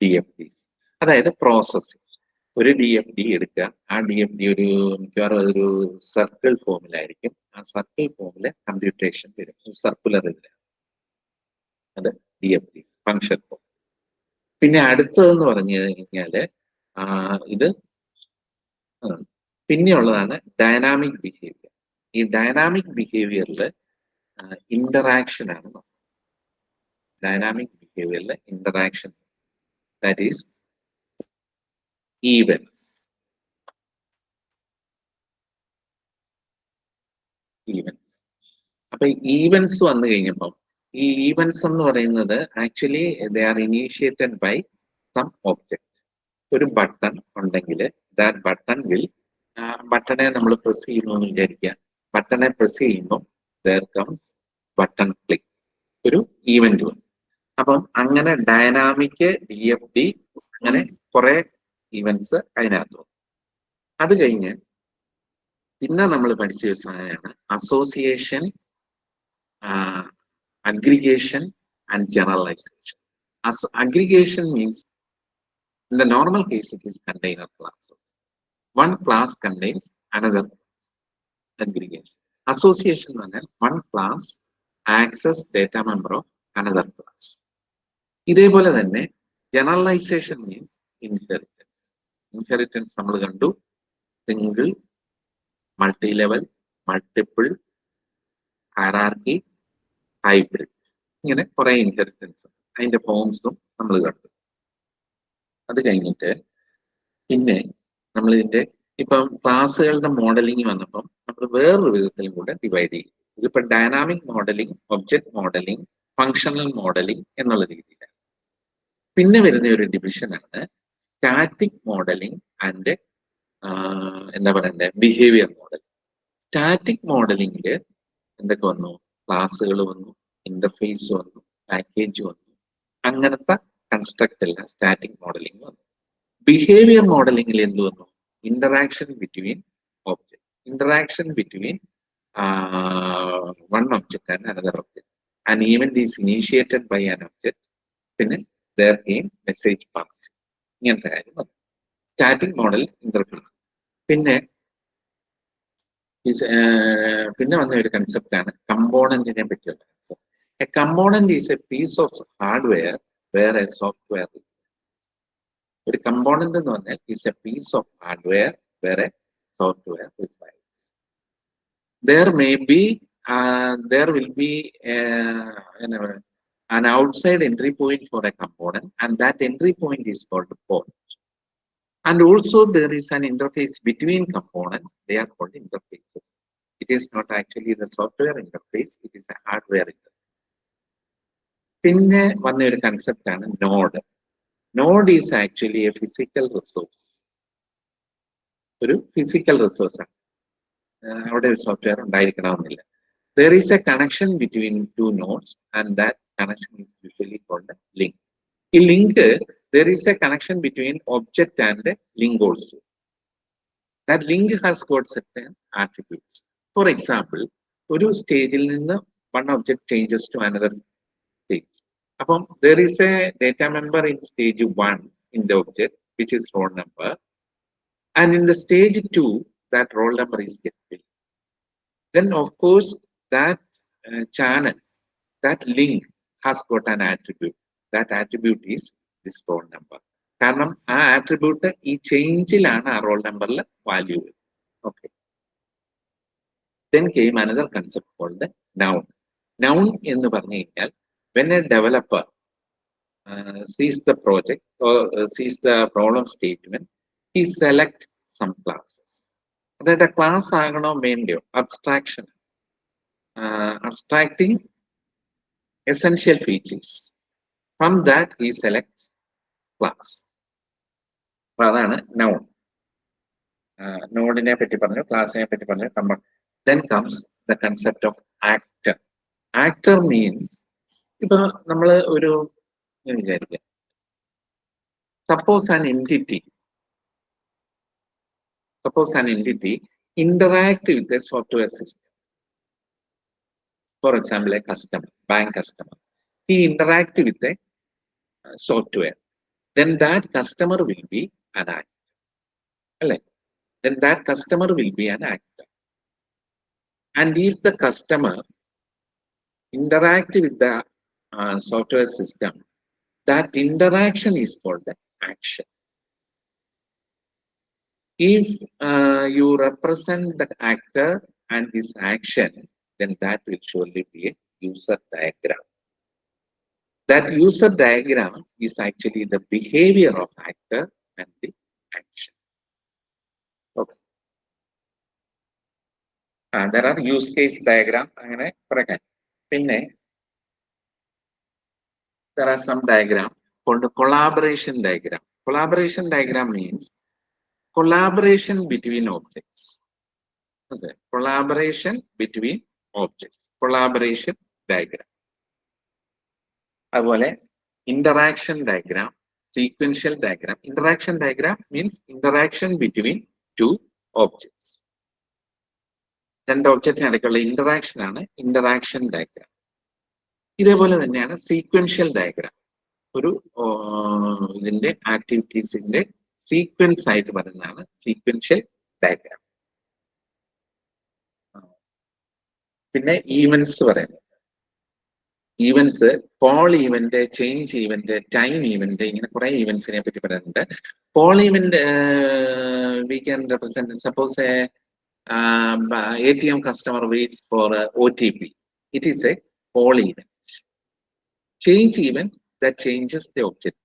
DFDs, അതായത് പ്രോസസ്സിംഗ്. ഒരു DFD എടുക്കുക, ആ DFD ഒരു മിക്കവാറും അതൊരു സർക്കിൾ ഫോമിലായിരിക്കും. ആ സർക്കിൾ ഫോമില് കമ്പ്യൂട്ടേഷൻ വരും, സർക്കുലർ ഇതിലാണ്, അത് DFDs, ഫങ്ഷൻ ഫോം. പിന്നെ അടുത്തതെന്ന് പറഞ്ഞു കഴിഞ്ഞാല് ഇത് പിന്നെയുള്ളതാണ് ഡൈനാമിക് ബിഹേവിയർ. ഈ ഡൈനാമിക് ബിഹേവിയറിൽ ഇന്ററാക്ഷൻ ആണ്. ഡൈനാമിക് ബിഹേവിയറിൽ ഇന്ററാക്ഷൻ, ദാറ്റ് ഈസ് ഈവൻസ്. അപ്പൊ ഈവൻസ് വന്നു കഴിഞ്ഞപ്പം ഈ ഈവൻസ് എന്ന് പറയുന്നത് actually they are initiated by some object. ഒരു ബട്ടൺ ഉണ്ടെങ്കിൽ ദാറ്റ് ബട്ടൺ വിൽ, ബട്ടണെ നമ്മൾ പ്രസ് ചെയ്യുന്നു എന്ന് വിചാരിക്കുക. ബട്ടണെ പ്രസ് ചെയ്യുമ്പോൾ there comes ബട്ടൺ ക്ലിക്ക്, ഒരു ഈവന്റ് വന്നു. അപ്പം അങ്ങനെ ഡൈനാമിക് DFD, അങ്ങനെ കുറെ ഈവൻസ് അതിനകത്ത് വന്നു. അത് കഴിഞ്ഞ് പിന്നെ നമ്മൾ പഠിച്ച ഒരു സാധനമാണ് association, aggregation and generalization. Aggregation means in the normal case it is container class. One class contains another class. Aggregation. Association means one class access data member of another class. ഇതേപോലെ തന്നെ generalization means inheritance. Inheritance നമ്മൾ കണ്ടു, single, multi level, multiple, hierarchy, hybrid, ഇങ്ങനെ കുറെ inheritance, അതിന്റെ ഫോംസും നമ്മൾ കണ്ടു. അത് കഴിഞ്ഞിട്ട് പിന്നെ നമ്മൾ ഇതിന്റെ ഇപ്പം ക്ലാസ്സുകളുടെ മോഡലിംഗ് വന്നപ്പം നമ്മൾ വേറൊരു വിധത്തിലും കൂടെ ഡിവൈഡ് ചെയ്യും. ഇതിപ്പോ dynamic modelling, object modelling, functional modelling എന്നുള്ള രീതിയിലാണ്. പിന്നെ വരുന്ന ഒരു ഡിവിഷനാണ് സ്റ്റാറ്റിക് മോഡലിംഗ് ആൻഡ് എന്താ പറയണ്ടേ, ബിഹേവിയർ മോഡലിംഗ്. സ്റ്റാറ്റിക് മോഡലിംഗില് എന്തൊക്കെ വന്നു? ക്ലാസ്സുകൾ വന്നു, ഇന്റർഫേസ് വന്നു, പാക്കേജ് വന്നു, അങ്ങനത്തെ കൺസ്ട്രക്ട് എല്ലാം സ്റ്റാറ്റിക് മോഡലിംഗ് വന്നു. ബിഹേവിയർ മോഡലിംഗിൽ എന്ത് വന്നു? Interaction between object, interaction between one object and another object. an event is initiated by an object, പിന്നെ there came message passing. ഇങ്ങനത്തെ കാര്യം സ്റ്റാറ്റിക് മോഡൽ ഇന്റർഫേസ്. പിന്നെ പിന്നെ വന്ന ഒരു കൺസെപ്റ്റ് ആണ് കമ്പോണന്റിനെ പറ്റിയുള്ള concept. A component is a piece of hardware where a software. ഒരു കമ്പോണന്റ് എന്ന് പറഞ്ഞാൽ is a piece of hardware where a software resides. There will be an outside entry point for a component, and that entry point is called a port. And also there is an interface between components. They are called interfaces. It is not actually the software interface, it is a hardware interface. പിന്നെ വന്ന ഒരു concept ആണ് node. Node is actually A physical resource. ഒരു physical resource ആണ്. അവിടെ ഒരു software ഉണ്ടായിരിക്കണമെന്നില്ല. There is a connection between two nodes, and that connection is usually called a link. In link, there is a connection between object and link also. That link has got certain attributes. For example, ഒരു സ്റ്റേജിൽ നിന്ന് one object changes to another stage. അപ്പം there is a data member in stage 1 in the object, which is roll number, and in the stage 2, that roll number is get filled. Then of course that channel, that link has got an attribute. That attribute is this roll number. കാരണം ആ attribute ഈ ചേഞ്ചിലാണ് ആ role നമ്പറിൽ value. Okay. Then came another concept called the noun. Noun എന്ന് പറഞ്ഞു കഴിഞ്ഞാൽ when a developer sees the project or sees the problem statement, he select some classes. അതായത് class ആകണോ വേണ്ടയോ, abstraction, abstracting essential features. From that he select class. അതാണ് noun. നോഡിനെ പറ്റി പറഞ്ഞു, ക്ലാസിനെ പറ്റി പറഞ്ഞു. Then comes the concept of actor. Actor means, ഇപ്പൊ നമ്മൾ ഒരു വിചാരിക്കാം, suppose an entity interact with a software system. For example, a customer, bank customer, he interact with a software. Then that customer will be an actor. Then that customer will be an actor. And if the customer interact with the software system, that interaction is called the action. If you represent the actor and his action, then that will surely be a user diagram. That user diagram is actually the behavior of actor and the action. Okay. There are use case diagram. There are some diagram called the collaboration diagram. Collaboration diagram means collaboration between objects. Okay. Collaboration between objects. Collaboration diagram. അതുപോലെ interaction diagram, sequential diagram. Interaction diagram means interaction between two objects. രണ്ട് ഒബ്ജക്റ്റിന് ഇടയ്ക്കുള്ള interaction ആണ് interaction diagram. ഇതേപോലെ തന്നെയാണ് sequential diagram. ഒരു ഇതിന്റെ ആക്ടിവിറ്റീസിന്റെ sequence ആയിട്ട് പറയുന്നതാണ് സീക്വൻഷ്യൽ ഡയഗ്രാം. പിന്നെ ഈവൻസ് പറയുന്നത്, events poll event, change event, time event, ഇങ്ങനെ കുറെ ഈവൻസിനെ പറ്റി പറയുന്നുണ്ട്. Poll event we can represent, suppose a ATM customer waits for OTP. It is a poll event. Change event that changes the object.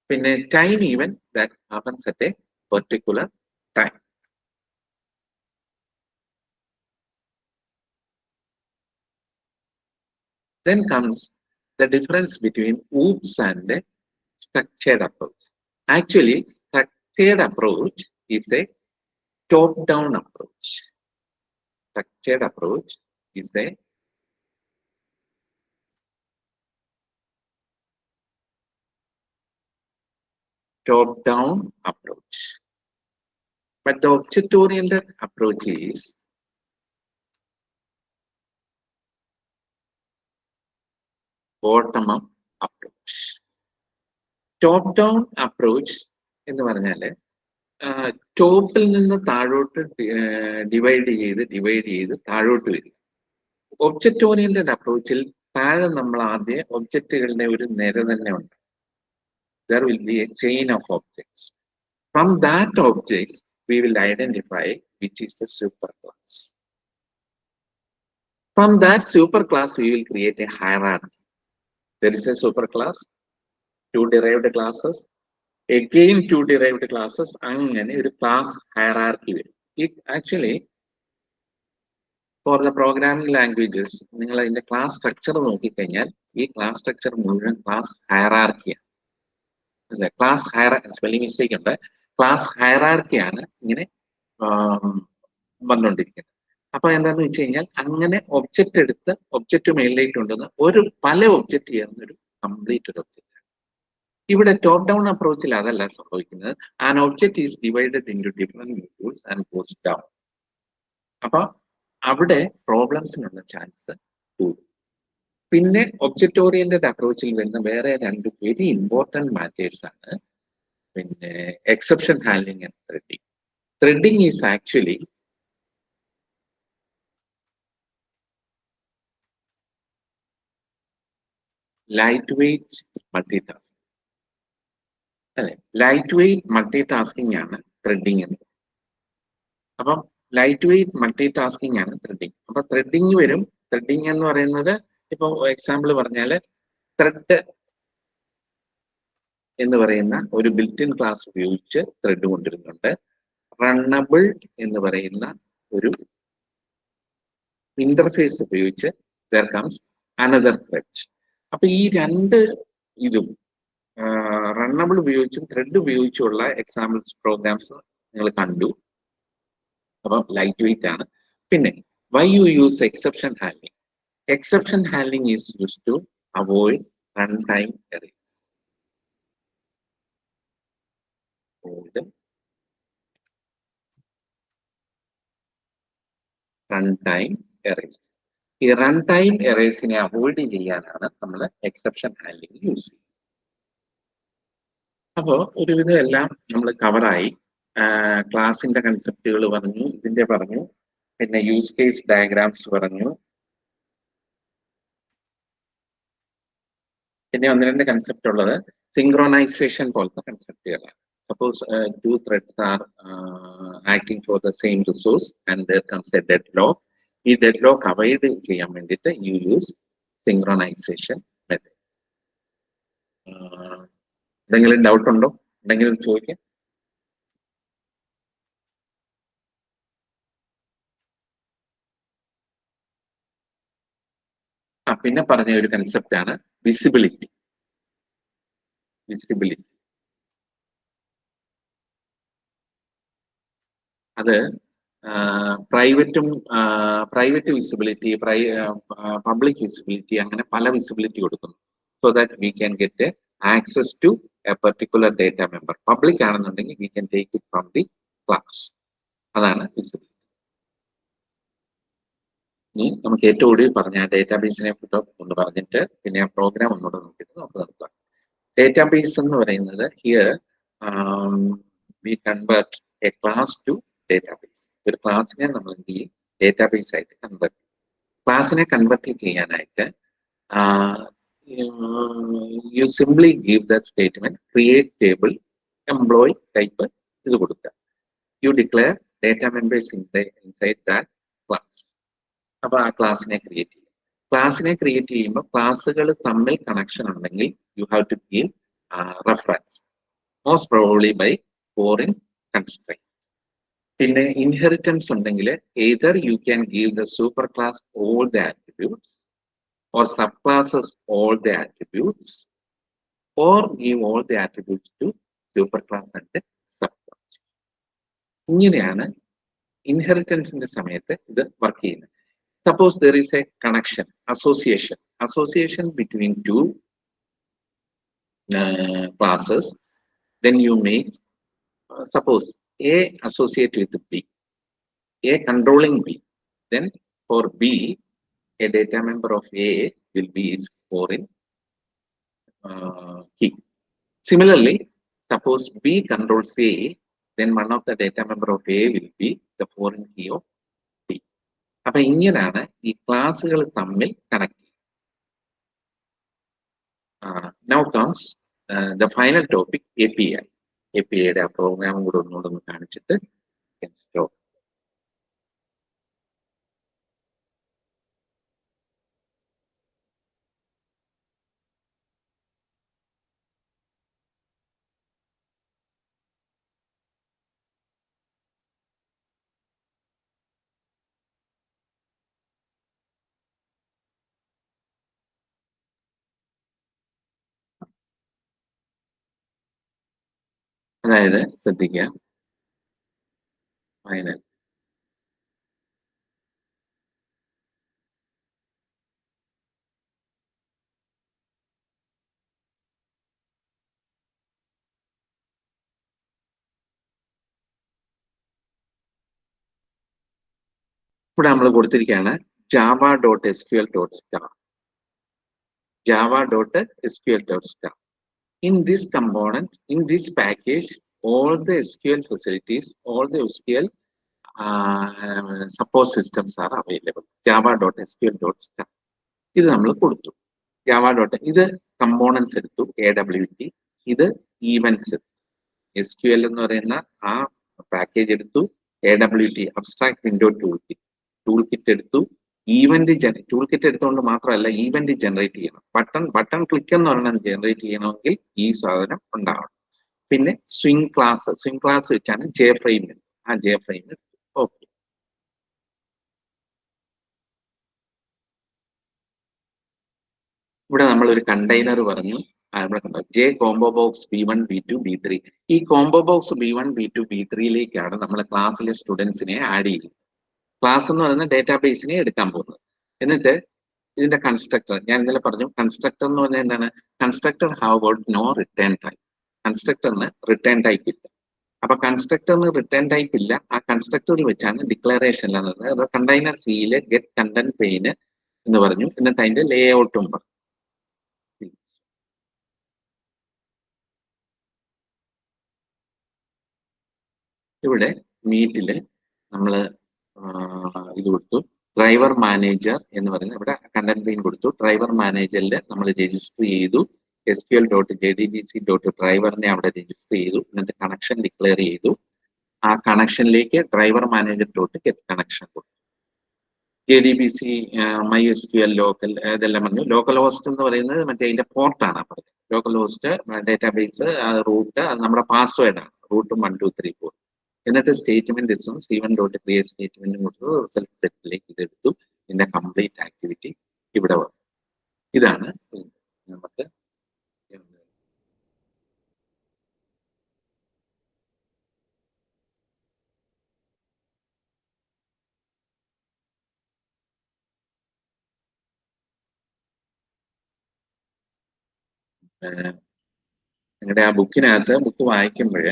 പിന്നെ time event that happens at a particular time. Then comes the difference between OOPS and the structured approach. Actually, structured approach is a top-down approach. Structured approach is a top-down approach. But the object-oriented approach is bottom up approach. Top down approach എന്ന് പറഞ്ഞാല് ടോപ്പിൽ നിന്ന് താഴോട്ട് divide ചെയ്ത് താഴോട്ട് വരിക. Object oriented അപ്രോച്ചിൽ താഴെ നമ്മൾ ആദ്യം ഒബ്ജക്റ്റുകളുടെ ഒരു നിര തന്നെ ഉണ്ട്. There will be a chain of objects. From that objects, we will identify which is the superclass. From that superclass, we will create a hierarchy. There is a superclass, 2 derived classes, again 2 derived classes, അങ്ങനെ ഒരു class hierarchy വരും. Actually, for the programming languages, നിങ്ങൾ അതിന്റെ class structure നോക്കിക്കഴിഞ്ഞാൽ ഈ class structure മുഴുവൻ class ഹയറാർക്കിയാണ്. Class spelling mistake ഉണ്ട്. Class ഹയറാർക്കിയാണ് ഇങ്ങനെ വന്നുകൊണ്ടിരിക്കുന്നത്. അപ്പൊ എന്താണെന്ന് വെച്ച് കഴിഞ്ഞാൽ അങ്ങനെ ഒബ്ജക്റ്റ് എടുത്ത് ഒബ്ജക്റ്റ് മേളിലേക്ക് കൊണ്ടുവന്ന് പല ഒബ്ജക്റ്റ് ചേർന്നൊരു കംപ്ലീറ്റ് ഒരു ഒബ്ജക്റ്റ്. ഇവിടെ ടോപ്പ് ഡൗൺ അപ്രോച്ചിൽ അതല്ല സംഭവിക്കുന്നത്. An object is divided into different modules and goes down. അപ്പൊ അവിടെ പ്രോബ്ലംസിനുള്ള ചാൻസ് കൂടും. പിന്നെ ഒബ്ജക്റ്റ് ഓറിയന്റഡ് അപ്രോച്ചിൽ വരുന്ന വേറെ 2 വെരി ഇമ്പോർട്ടൻറ്റ് മാറ്റേഴ്സ് ആണ് പിന്നെ exception handling and threading. Threading is actually lightweight multitasking അല്ലെ. ലൈറ്റ് വെയ്റ്റ് മൾട്ടിടാസ്കിംഗ് ആണ് ത്രെഡിങ് എന്ന്. അപ്പം ലൈറ്റ് വെയ്റ്റ് മൾട്ടിടാസ്കിംഗ് ആണ് ത്രെഡിങ്. അപ്പൊ ത്രെഡിങ് വരും. ത്രെഡിങ് എന്ന് പറയുന്നത് ഇപ്പൊ എക്സാമ്പിൾ പറഞ്ഞാല് ത്രെഡ് എന്ന് പറയുന്ന ഒരു ബിൽറ്റ് ഇൻ ക്ലാസ് ഉപയോഗിച്ച് ത്രെഡ് കൊണ്ടുവരുന്നുണ്ട്. റണ്ണബിൾ എന്ന് പറയുന്ന ഒരു ഇന്റർഫേസ് ഉപയോഗിച്ച് there comes another thread. അപ്പൊ ഈ 2 ഇതും റണ്ണബിൾ ഉപയോഗിച്ചും ത്രെഡ് ഉപയോഗിച്ചുള്ള എക്സാമ്പിൾസ് പ്രോഗ്രാംസ് നിങ്ങൾ കണ്ടു. അപ്പൊ ലൈറ്റ് വെയിറ്റ് ആണ്. പിന്നെ why you use exception handling? Exception handling is used to avoid runtime errors. Runtime errors. ഈ runtime errorsനെ അവോയ്ഡ് ചെയ്യാനാണ് നമ്മൾ എക്സെപ്ഷൻ ഹാൻഡ്ലിംഗ് യൂസ് ചെയ്യുന്നത്. അപ്പോൾ ഒരുവിധം എല്ലാം നമ്മൾ കവറായി. ക്ലാസിന്റെ കൺസെപ്റ്റുകൾ പറഞ്ഞു, ഇതിന്റെ പറഞ്ഞു, പിന്നെ യൂസ് കേസ് ഡയഗ്രാംസ് പറഞ്ഞു, പിന്നെ 1-2 കൺസെപ്റ്റ് ഉള്ളത് സിങ്ക്രോണൈസേഷൻ പോലത്തെ കൺസെപ്റ്റുകളാണ്. Suppose 2 threads are acting for the same resource and there comes a deadlock. ഈ deadlock അവോയ്ഡ് ചെയ്യാൻ വേണ്ടിയിട്ട് you use synchronization method. എന്തെങ്കിലും ഡൗട്ട് ഉണ്ടോ? എന്തെങ്കിലും ചോദിക്കാം. പിന്നെ പറഞ്ഞ ഒരു കൺസെപ്റ്റ് ആണ് വിസിബിലിറ്റി. അത് പ്രൈവറ്റ് വിസിബിലിറ്റി, പബ്ലിക് വിസിബിലിറ്റി, അങ്ങനെ പല വിസിബിലിറ്റി കൊടുക്കുന്നു. So that we can get access to a particular data member. Public ആണെന്നുണ്ടെങ്കിൽ we can take it from the class. അതാണ് വിസിബിലിറ്റി. ഇനി നമുക്ക് ഏറ്റവും ഒടുവിൽ പറഞ്ഞ ഡേറ്റാബേസിനെ കുറിച്ച് ഒന്ന് പറഞ്ഞിട്ട് പിന്നെ ആ പ്രോഗ്രാം ഒന്നുകൂടെ നോക്കിയിട്ട് നമുക്ക് നിർത്താം. ഡേറ്റാബേസ് എന്ന് പറയുന്നത് here we convert a class to database. ഒരു ക്ലാസ്സിനെ നമ്മൾ എന്ത് ചെയ്യും? ഡേറ്റാബേസ് ആയിട്ട് കൺവേർട്ട് ചെയ്യും. ക്ലാസ്സിനെ കൺവേർട്ട് ചെയ്യാനായിട്ട് U simply give the statement create table employee type ഇത് കൊടുക്കുക. U declare data members inside that class. അപ്പൊ ആ ക്ലാസ്സിനെ ക്രിയേറ്റ് ചെയ്യും. ക്ലാസ്സിനെ ക്രിയേറ്റ് ചെയ്യുമ്പോൾ ക്ലാസ്സുകൾ തമ്മിൽ കണക്ഷൻ ഉണ്ടെങ്കിൽ you have to give reference, most probably by foreign constraint. പിന്നെ ഇൻഹെറിറ്റൻസ് ഉണ്ടെങ്കിൽ either you can give the superclass all the attributes or subclasses all the attributes or give all the attributes to superclass and subclass. ഇങ്ങനെയാണ് ഇൻഹെറിറ്റൻസിന്റെ സമയത്ത് ഇത് work ചെയ്യുന്നത്. Suppose there is a connection, association between 2 classes, then you make suppose A associate with B, A controlling B, then for B, a data member of A will be is foreign key. Similarly, suppose B controls A, then one of the data member of A will be the foreign key of B. അപ്പൊ ഇങ്ങനെയാണ് ഈ ക്ലാസ്സുകൾ തമ്മിൽ connect ചെയ്യുന്നത്. Now comes the final topic, API. API-യുടെ ആ പ്രോഗ്രാമും കൂടെ ഒന്നുകൂടെ കാണിച്ചിട്ട് സ്റ്റോപ്പ്. അതായത് ശ്രദ്ധിക്കുക, ഫൈനൽ ഇവിടെ നമ്മൾ കൊടുത്തിരിക്കുകയാണ് java.sql.star. java.sql.star. In this component, in this package, all the SQL facilities, all the SQL support systems are available. java.sql.star. ഇത് നമ്മൾ കൊടുത്തു. java. ഇത് കമ്പോണൻസ് എടുത്തു, AWT. ഇത് ഈവൻസ്, SQL എന്ന് പറയുന്ന ആ പാക്കേജ് എടുത്തു, AWT abstract window tool kit എടുത്തു, ടൂൾ കിറ്റ് എടുത്തുകൊണ്ട് മാത്രമല്ല ഈവന്റ് ജനറേറ്റ് ചെയ്യണം. ബട്ടൺ ക്ലിക്ക് എന്ന് പറയുന്നത് ജനറേറ്റ് ചെയ്യണമെങ്കിൽ ഈ സാധനം ഉണ്ടാവണം. പിന്നെ സ്വിംഗ് ക്ലാസ് വെച്ചാണ് JFrame. ആ JFrame ഓക്കെ. ഇവിടെ നമ്മൾ ഒരു കണ്ടെയ്നർ പറഞ്ഞു, J combo box B1 B2 B3. ഈ കോംബോ ബോക്സ് B1 B2 B3യിലേക്കാണ് നമ്മൾ ക്ലാസ്സിലെ സ്റ്റുഡൻസിനെ ആഡ് ചെയ്യുന്നത്. ക്ലാസ് എന്ന് പറയുന്ന ഡേറ്റാബേസിനെ എടുക്കാൻ പോകുന്നത്. എന്നിട്ട് ഇതിന്റെ കൺസ്ട്രക്ടർ ഞാൻ ഇന്നലെ പറഞ്ഞു. കൺസ്ട്രക്ടർ എന്ന് പറഞ്ഞാൽ എന്താണ്? Constructor have got no return type. കൺസ്ട്രക്ടറിന് റിട്ടേൺ ടൈപ്പ് ഇല്ല. അപ്പൊ കൺസ്ട്രക്ടറിന് റിട്ടേൺ ടൈപ്പ് ഇല്ല. ആ കൺസ്ട്രക്ടറിൽ വെച്ചാണ് ഡിക്ലറേഷൻ കണ്ടെയ്നർ സിയിലെ ഗെറ്റ് കണ്ടന്റ് പെയിന് എന്ന് പറഞ്ഞു. എന്നിട്ട് അതിന്റെ ലേ ഔട്ടും പറഞ്ഞു. ഇവിടെ മീറ്റില് നമ്മൾ ഇത് കൊടുത്തു, ഡ്രൈവർ മാനേജർ എന്ന് പറയുന്നത്. ഇവിടെ കണ്ടന്റ് പെയിൻ കൊടുത്തു. ഡ്രൈവർ മാനേജറിൽ നമ്മൾ രജിസ്റ്റർ ചെയ്തു, SQL.jdbc.driverനെ അവിടെ രജിസ്റ്റർ ചെയ്തു. എന്നിട്ട് കണക്ഷൻ ഡിക്ലെയർ ചെയ്തു. ആ കണക്ഷനിലേക്ക് ഡ്രൈവർ മാനേജർ ഗെറ്റ് കണക്ഷൻ കൊടുത്തു. JDBC MySQL ലോക്കൽ ഇതെല്ലാം പറഞ്ഞു. ലോക്കൽ ഹോസ്റ്റ് എന്ന് പറയുന്നത് മറ്റേ അതിന്റെ പോർട്ടാണ്. പറഞ്ഞത് ലോക്കൽ ഹോസ്റ്റ് ഡേറ്റാബേസ് റൂട്ട് നമ്മുടെ പാസ്വേഡാണ്, റൂട്ട് 1 2 3 4. എന്നിട്ട് സ്റ്റേറ്റ്മെന്റ് C1.create സ്റ്റേറ്റ്മെന്റ് കൊടുത്തു. റിസൾട്ട് സെറ്റിലേക്ക് ഇതെടുത്തു. ഇതിന്റെ കംപ്ലീറ്റ് ആക്ടിവിറ്റി ഇവിടെ വന്നു. ഇതാണ് നമുക്ക് നിങ്ങളുടെ ആ ബുക്ക് വായിക്കുമ്പോൾ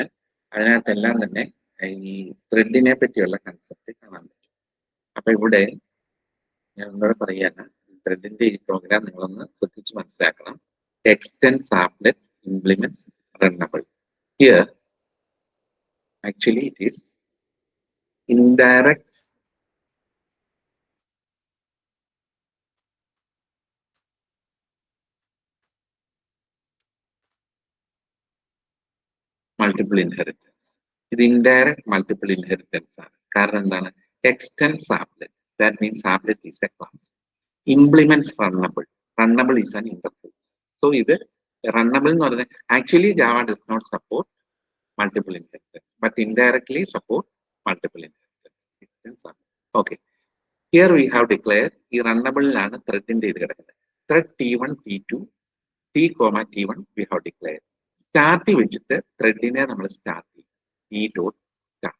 അതിനകത്തെല്ലാം തന്നെ ഈ ത്രെഡിനെ പറ്റിയുള്ള കൺസെപ്റ്റ് കാണാൻ പറ്റും. അപ്പൊ ഇവിടെ ഞാൻ ഒന്നുകൂടെ പറയാണ്, ത്രെഡിന്റെ ഈ പ്രോഗ്രാം നിങ്ങളൊന്ന് ശ്രദ്ധിച്ച് മനസ്സിലാക്കണം. Extends applet implements runnable. Here actually it is indirect multiple inheritance. ഇത് indirect multiple inheritance ആണ്. കാരണം എന്താണ്? Extends applet, that means applet is a class. Implements runnable, runnable is an interface. So ഇത് runnable എന്ന് പറയുന്നത് actually Java does not support multiple inheritance, but indirectly support multiple inheritance. Okay, here we have declared ഈ runnable ലാണ് ത്രെഡിന്റെ ഇത് കിടക്കുന്നത്. Thread T1 T2 T,T1 we have declared. Start വെച്ചിട്ട് ത്രെഡിനെ നമ്മൾ സ്റ്റാർട്ട് ചെയ്യും, T.start.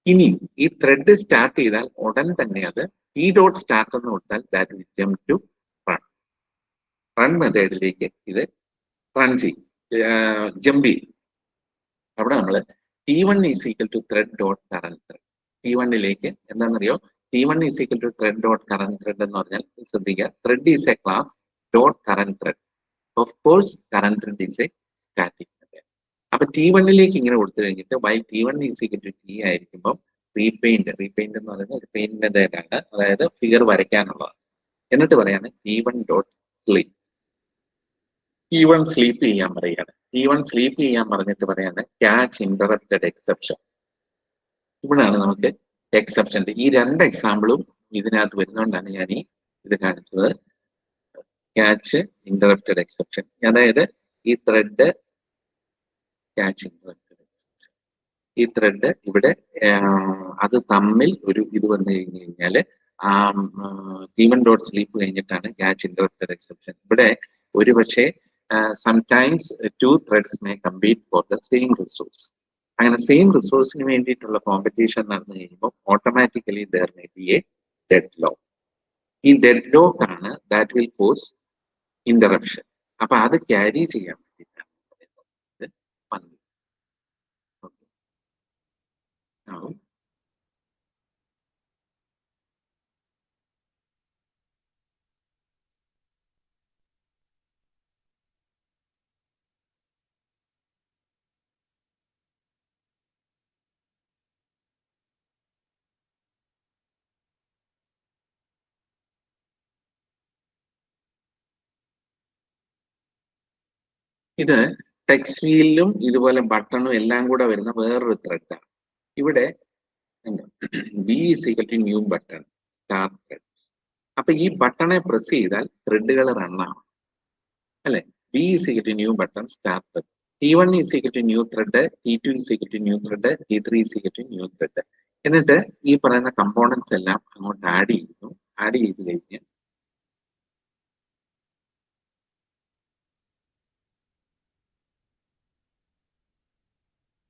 ഇനി ഈ ത്രെഡ് സ്റ്റാർട്ട് ചെയ്താൽ ഉടൻ തന്നെ അത് T.start എന്ന് കൊടുത്താൽ that will jump to run മെത്തേഡിലേക്ക് ഇത് റൺ ചെയ്യും, ജമ്പ് ചെയ്യും. അവിടെ നമ്മൾ T1 is equal to thread dot current thread. T1ലേക്ക് എന്താണെന്നറിയോ? T1 is equal to thread dot current thread എന്ന് പറഞ്ഞാൽ ശ്രദ്ധിക്കുക, thread is a class dot current thread. Of course current thread is a static method. അപ്പൊ T1ലേക്ക് ഇങ്ങനെ കൊടുത്തു കഴിഞ്ഞിട്ട് why T1 is equal to T ആയിരിക്കുമ്പോൾ റീപെയിന്റ് എന്ന് പറയുന്നത് ഒരു പെയിന്റ് മെത്തേഡാണ്, അതായത് ഫിഗർ വരയ്ക്കാനുള്ളത്. എന്നിട്ട് പറയാണ് T1 dot sleep. T1 sleep ചെയ്യാൻ പറയാണ്. T1 സ്ലീപ്പ് ചെയ്യാൻ പറഞ്ഞിട്ട് പറയാണ് ക്യാച്ച് ഇന്ററപ്റ്റഡ് എക്സെപ്ഷൻ. ഇവിടെയാണ് നമുക്ക് എക്സെപ്ഷൻ. ഈ രണ്ട് എക്സാമ്പിളും ഇതിനകത്ത് വരുന്നതുകൊണ്ടാണ് ഞാൻ ഇത് കാണിച്ചത്. ക്യാച്ച് ഇന്ററപ്റ്റഡ് എക്സെപ്ഷൻ, അതായത് ഈ ത്രെഡ് ക്യാച്ച് ഇന്ററപ്റ്റഡ് എക്സെപ്ഷൻ, ഈ ത്രെഡ് ഇവിടെ അത് തമ്മിൽ ഒരു ഇത് വന്നു കഴിഞ്ഞു കഴിഞ്ഞാൽ ആ T1 ഡോട്ട് സ്ലീപ്പ് കഴിഞ്ഞിട്ടാണ് ക്യാച്ച് ഇന്ററപ്റ്റഡ് എക്സെപ്ഷൻ. ഇവിടെ ഒരു പക്ഷേ sometimes two threads may compete for the same resource. അങ്ങനെ സെയിം റിസോഴ്സിന് വേണ്ടിയിട്ടുള്ള കോമ്പറ്റീഷൻ നടന്നു കഴിയുമ്പോൾ automatically there may be a deadlock. ഈ ഡെഡ് ലോക്ക് ആണ് ദാറ്റ് വിൽ കോസ് ഇന്ററപ്ഷൻ. അപ്പൊ അത് ക്യാരി ചെയ്യാൻ വേണ്ടിയിട്ടാണ് വന്നത്. ഇത് ടെക്സ്റ്റ് വീലിലും ഇതുപോലെ ബട്ടണും എല്ലാം കൂടെ വരുന്ന വേറൊരു ത്രെഡാണ്. ഇവിടെ B is equal to new button start thread. അപ്പൊ ഈ ബട്ടണെ പ്രസ് ചെയ്താൽ ത്രെഡുകൾ റണ്ണാവും അല്ലെ. B is equal to new button start thread. T1 is equal to new thread, T2 is equal to new thread, T3 is equal to new thread. എന്നിട്ട് ഈ പറയുന്ന കമ്പോണൻസ് എല്ലാം അങ്ങോട്ട് ആഡ് ചെയ്യുന്നു. ആഡ് ചെയ്ത് കഴിഞ്ഞ്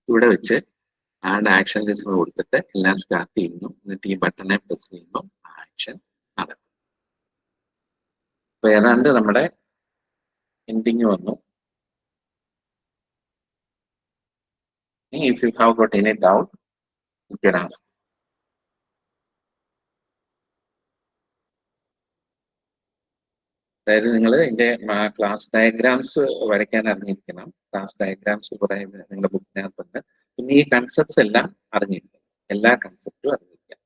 ഇവിടെ വെച്ച് ആഡ് ആക്ഷൻ ലിസ്റ്റ് കൊടുത്തിട്ട് എല്ലാം സ്റ്റാർട്ട് ചെയ്യുന്നു. എന്നിട്ട് ഈ ബട്ടണെ പ്രസ് ചെയ്യുമ്പോൾ ആക്ഷൻ നടക്കും. അപ്പൊ ഏതാണ്ട് നമ്മുടെ എൻഡിങ് വന്നു. If you have got any doubt, you can ask. അതായത് നിങ്ങൾ ഇതിന്റെ ക്ലാസ് ഡയഗ്രാംസ് വരയ്ക്കാൻ അറിഞ്ഞിരിക്കണം. ക്ലാസ് ഡയഗ്രാംസ് കുറെ നിങ്ങളുടെ ബുക്കിനകത്തുണ്ട്. പിന്നെ ഈ കൺസെപ്റ്റ്സ് എല്ലാം അറിഞ്ഞിരിക്കണം. എല്ലാ കൺസെപ്റ്റും അറിഞ്ഞിരിക്കണം.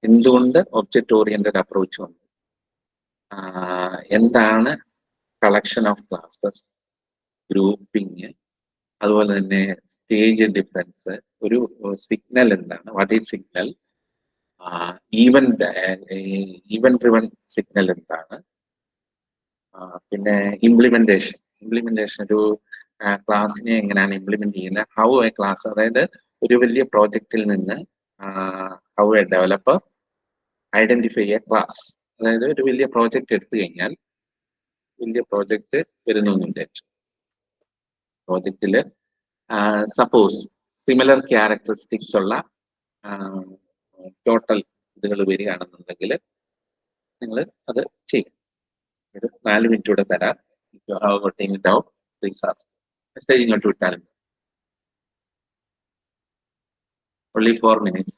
എന്തുകൊണ്ട് ഒബ്ജക്റ്റ് ഓറിയന്റഡ് അപ്രോച്ച് വന്നു, എന്താണ് കളക്ഷൻ ഓഫ് ക്ലാസസ്, ഗ്രൂപ്പിംഗ്, അതുപോലെ തന്നെ സ്റ്റേജ് ഡിഫറൻസ്, ഒരു സിഗ്നൽ എന്താണ്, what is signal, even driven signal എന്താണ്, പിന്നെ ഇംപ്ലിമെന്റേഷൻ ഒരു ക്ലാസ്സിനെ എങ്ങനെയാണ് ഇംപ്ലിമെന്റ് ചെയ്യുന്നത്, ഹൗ എ ക്ലാസ്, അതായത് ഒരു വലിയ പ്രോജക്റ്റിൽ നിന്ന് how A developer identify A class. അതായത് ഒരു വലിയ പ്രോജക്റ്റ് എടുത്തു കഴിഞ്ഞാൽ, വലിയ പ്രോജക്റ്റ് വരുന്നുണ്ട്, പ്രോജക്റ്റില് സപ്പോസ് സിമിലർ ക്യാരക്ടറിസ്റ്റിക്സ് ഉള്ള ടോട്ടൽ ഇതുകൾ വരികയാണെന്നുണ്ടെങ്കിൽ നിങ്ങൾ അത് ചെയ്യും. ഒരു 4 മിനിറ്റ് കൂടെ തരാം. മെസ്സേജ് ഇങ്ങോട്ട് വിട്ടാലും only 4 minutes.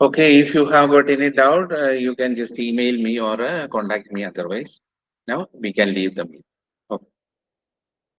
Okay, if you have got any doubt, you can just email me or contact me otherwise. Now we can leave the meeting.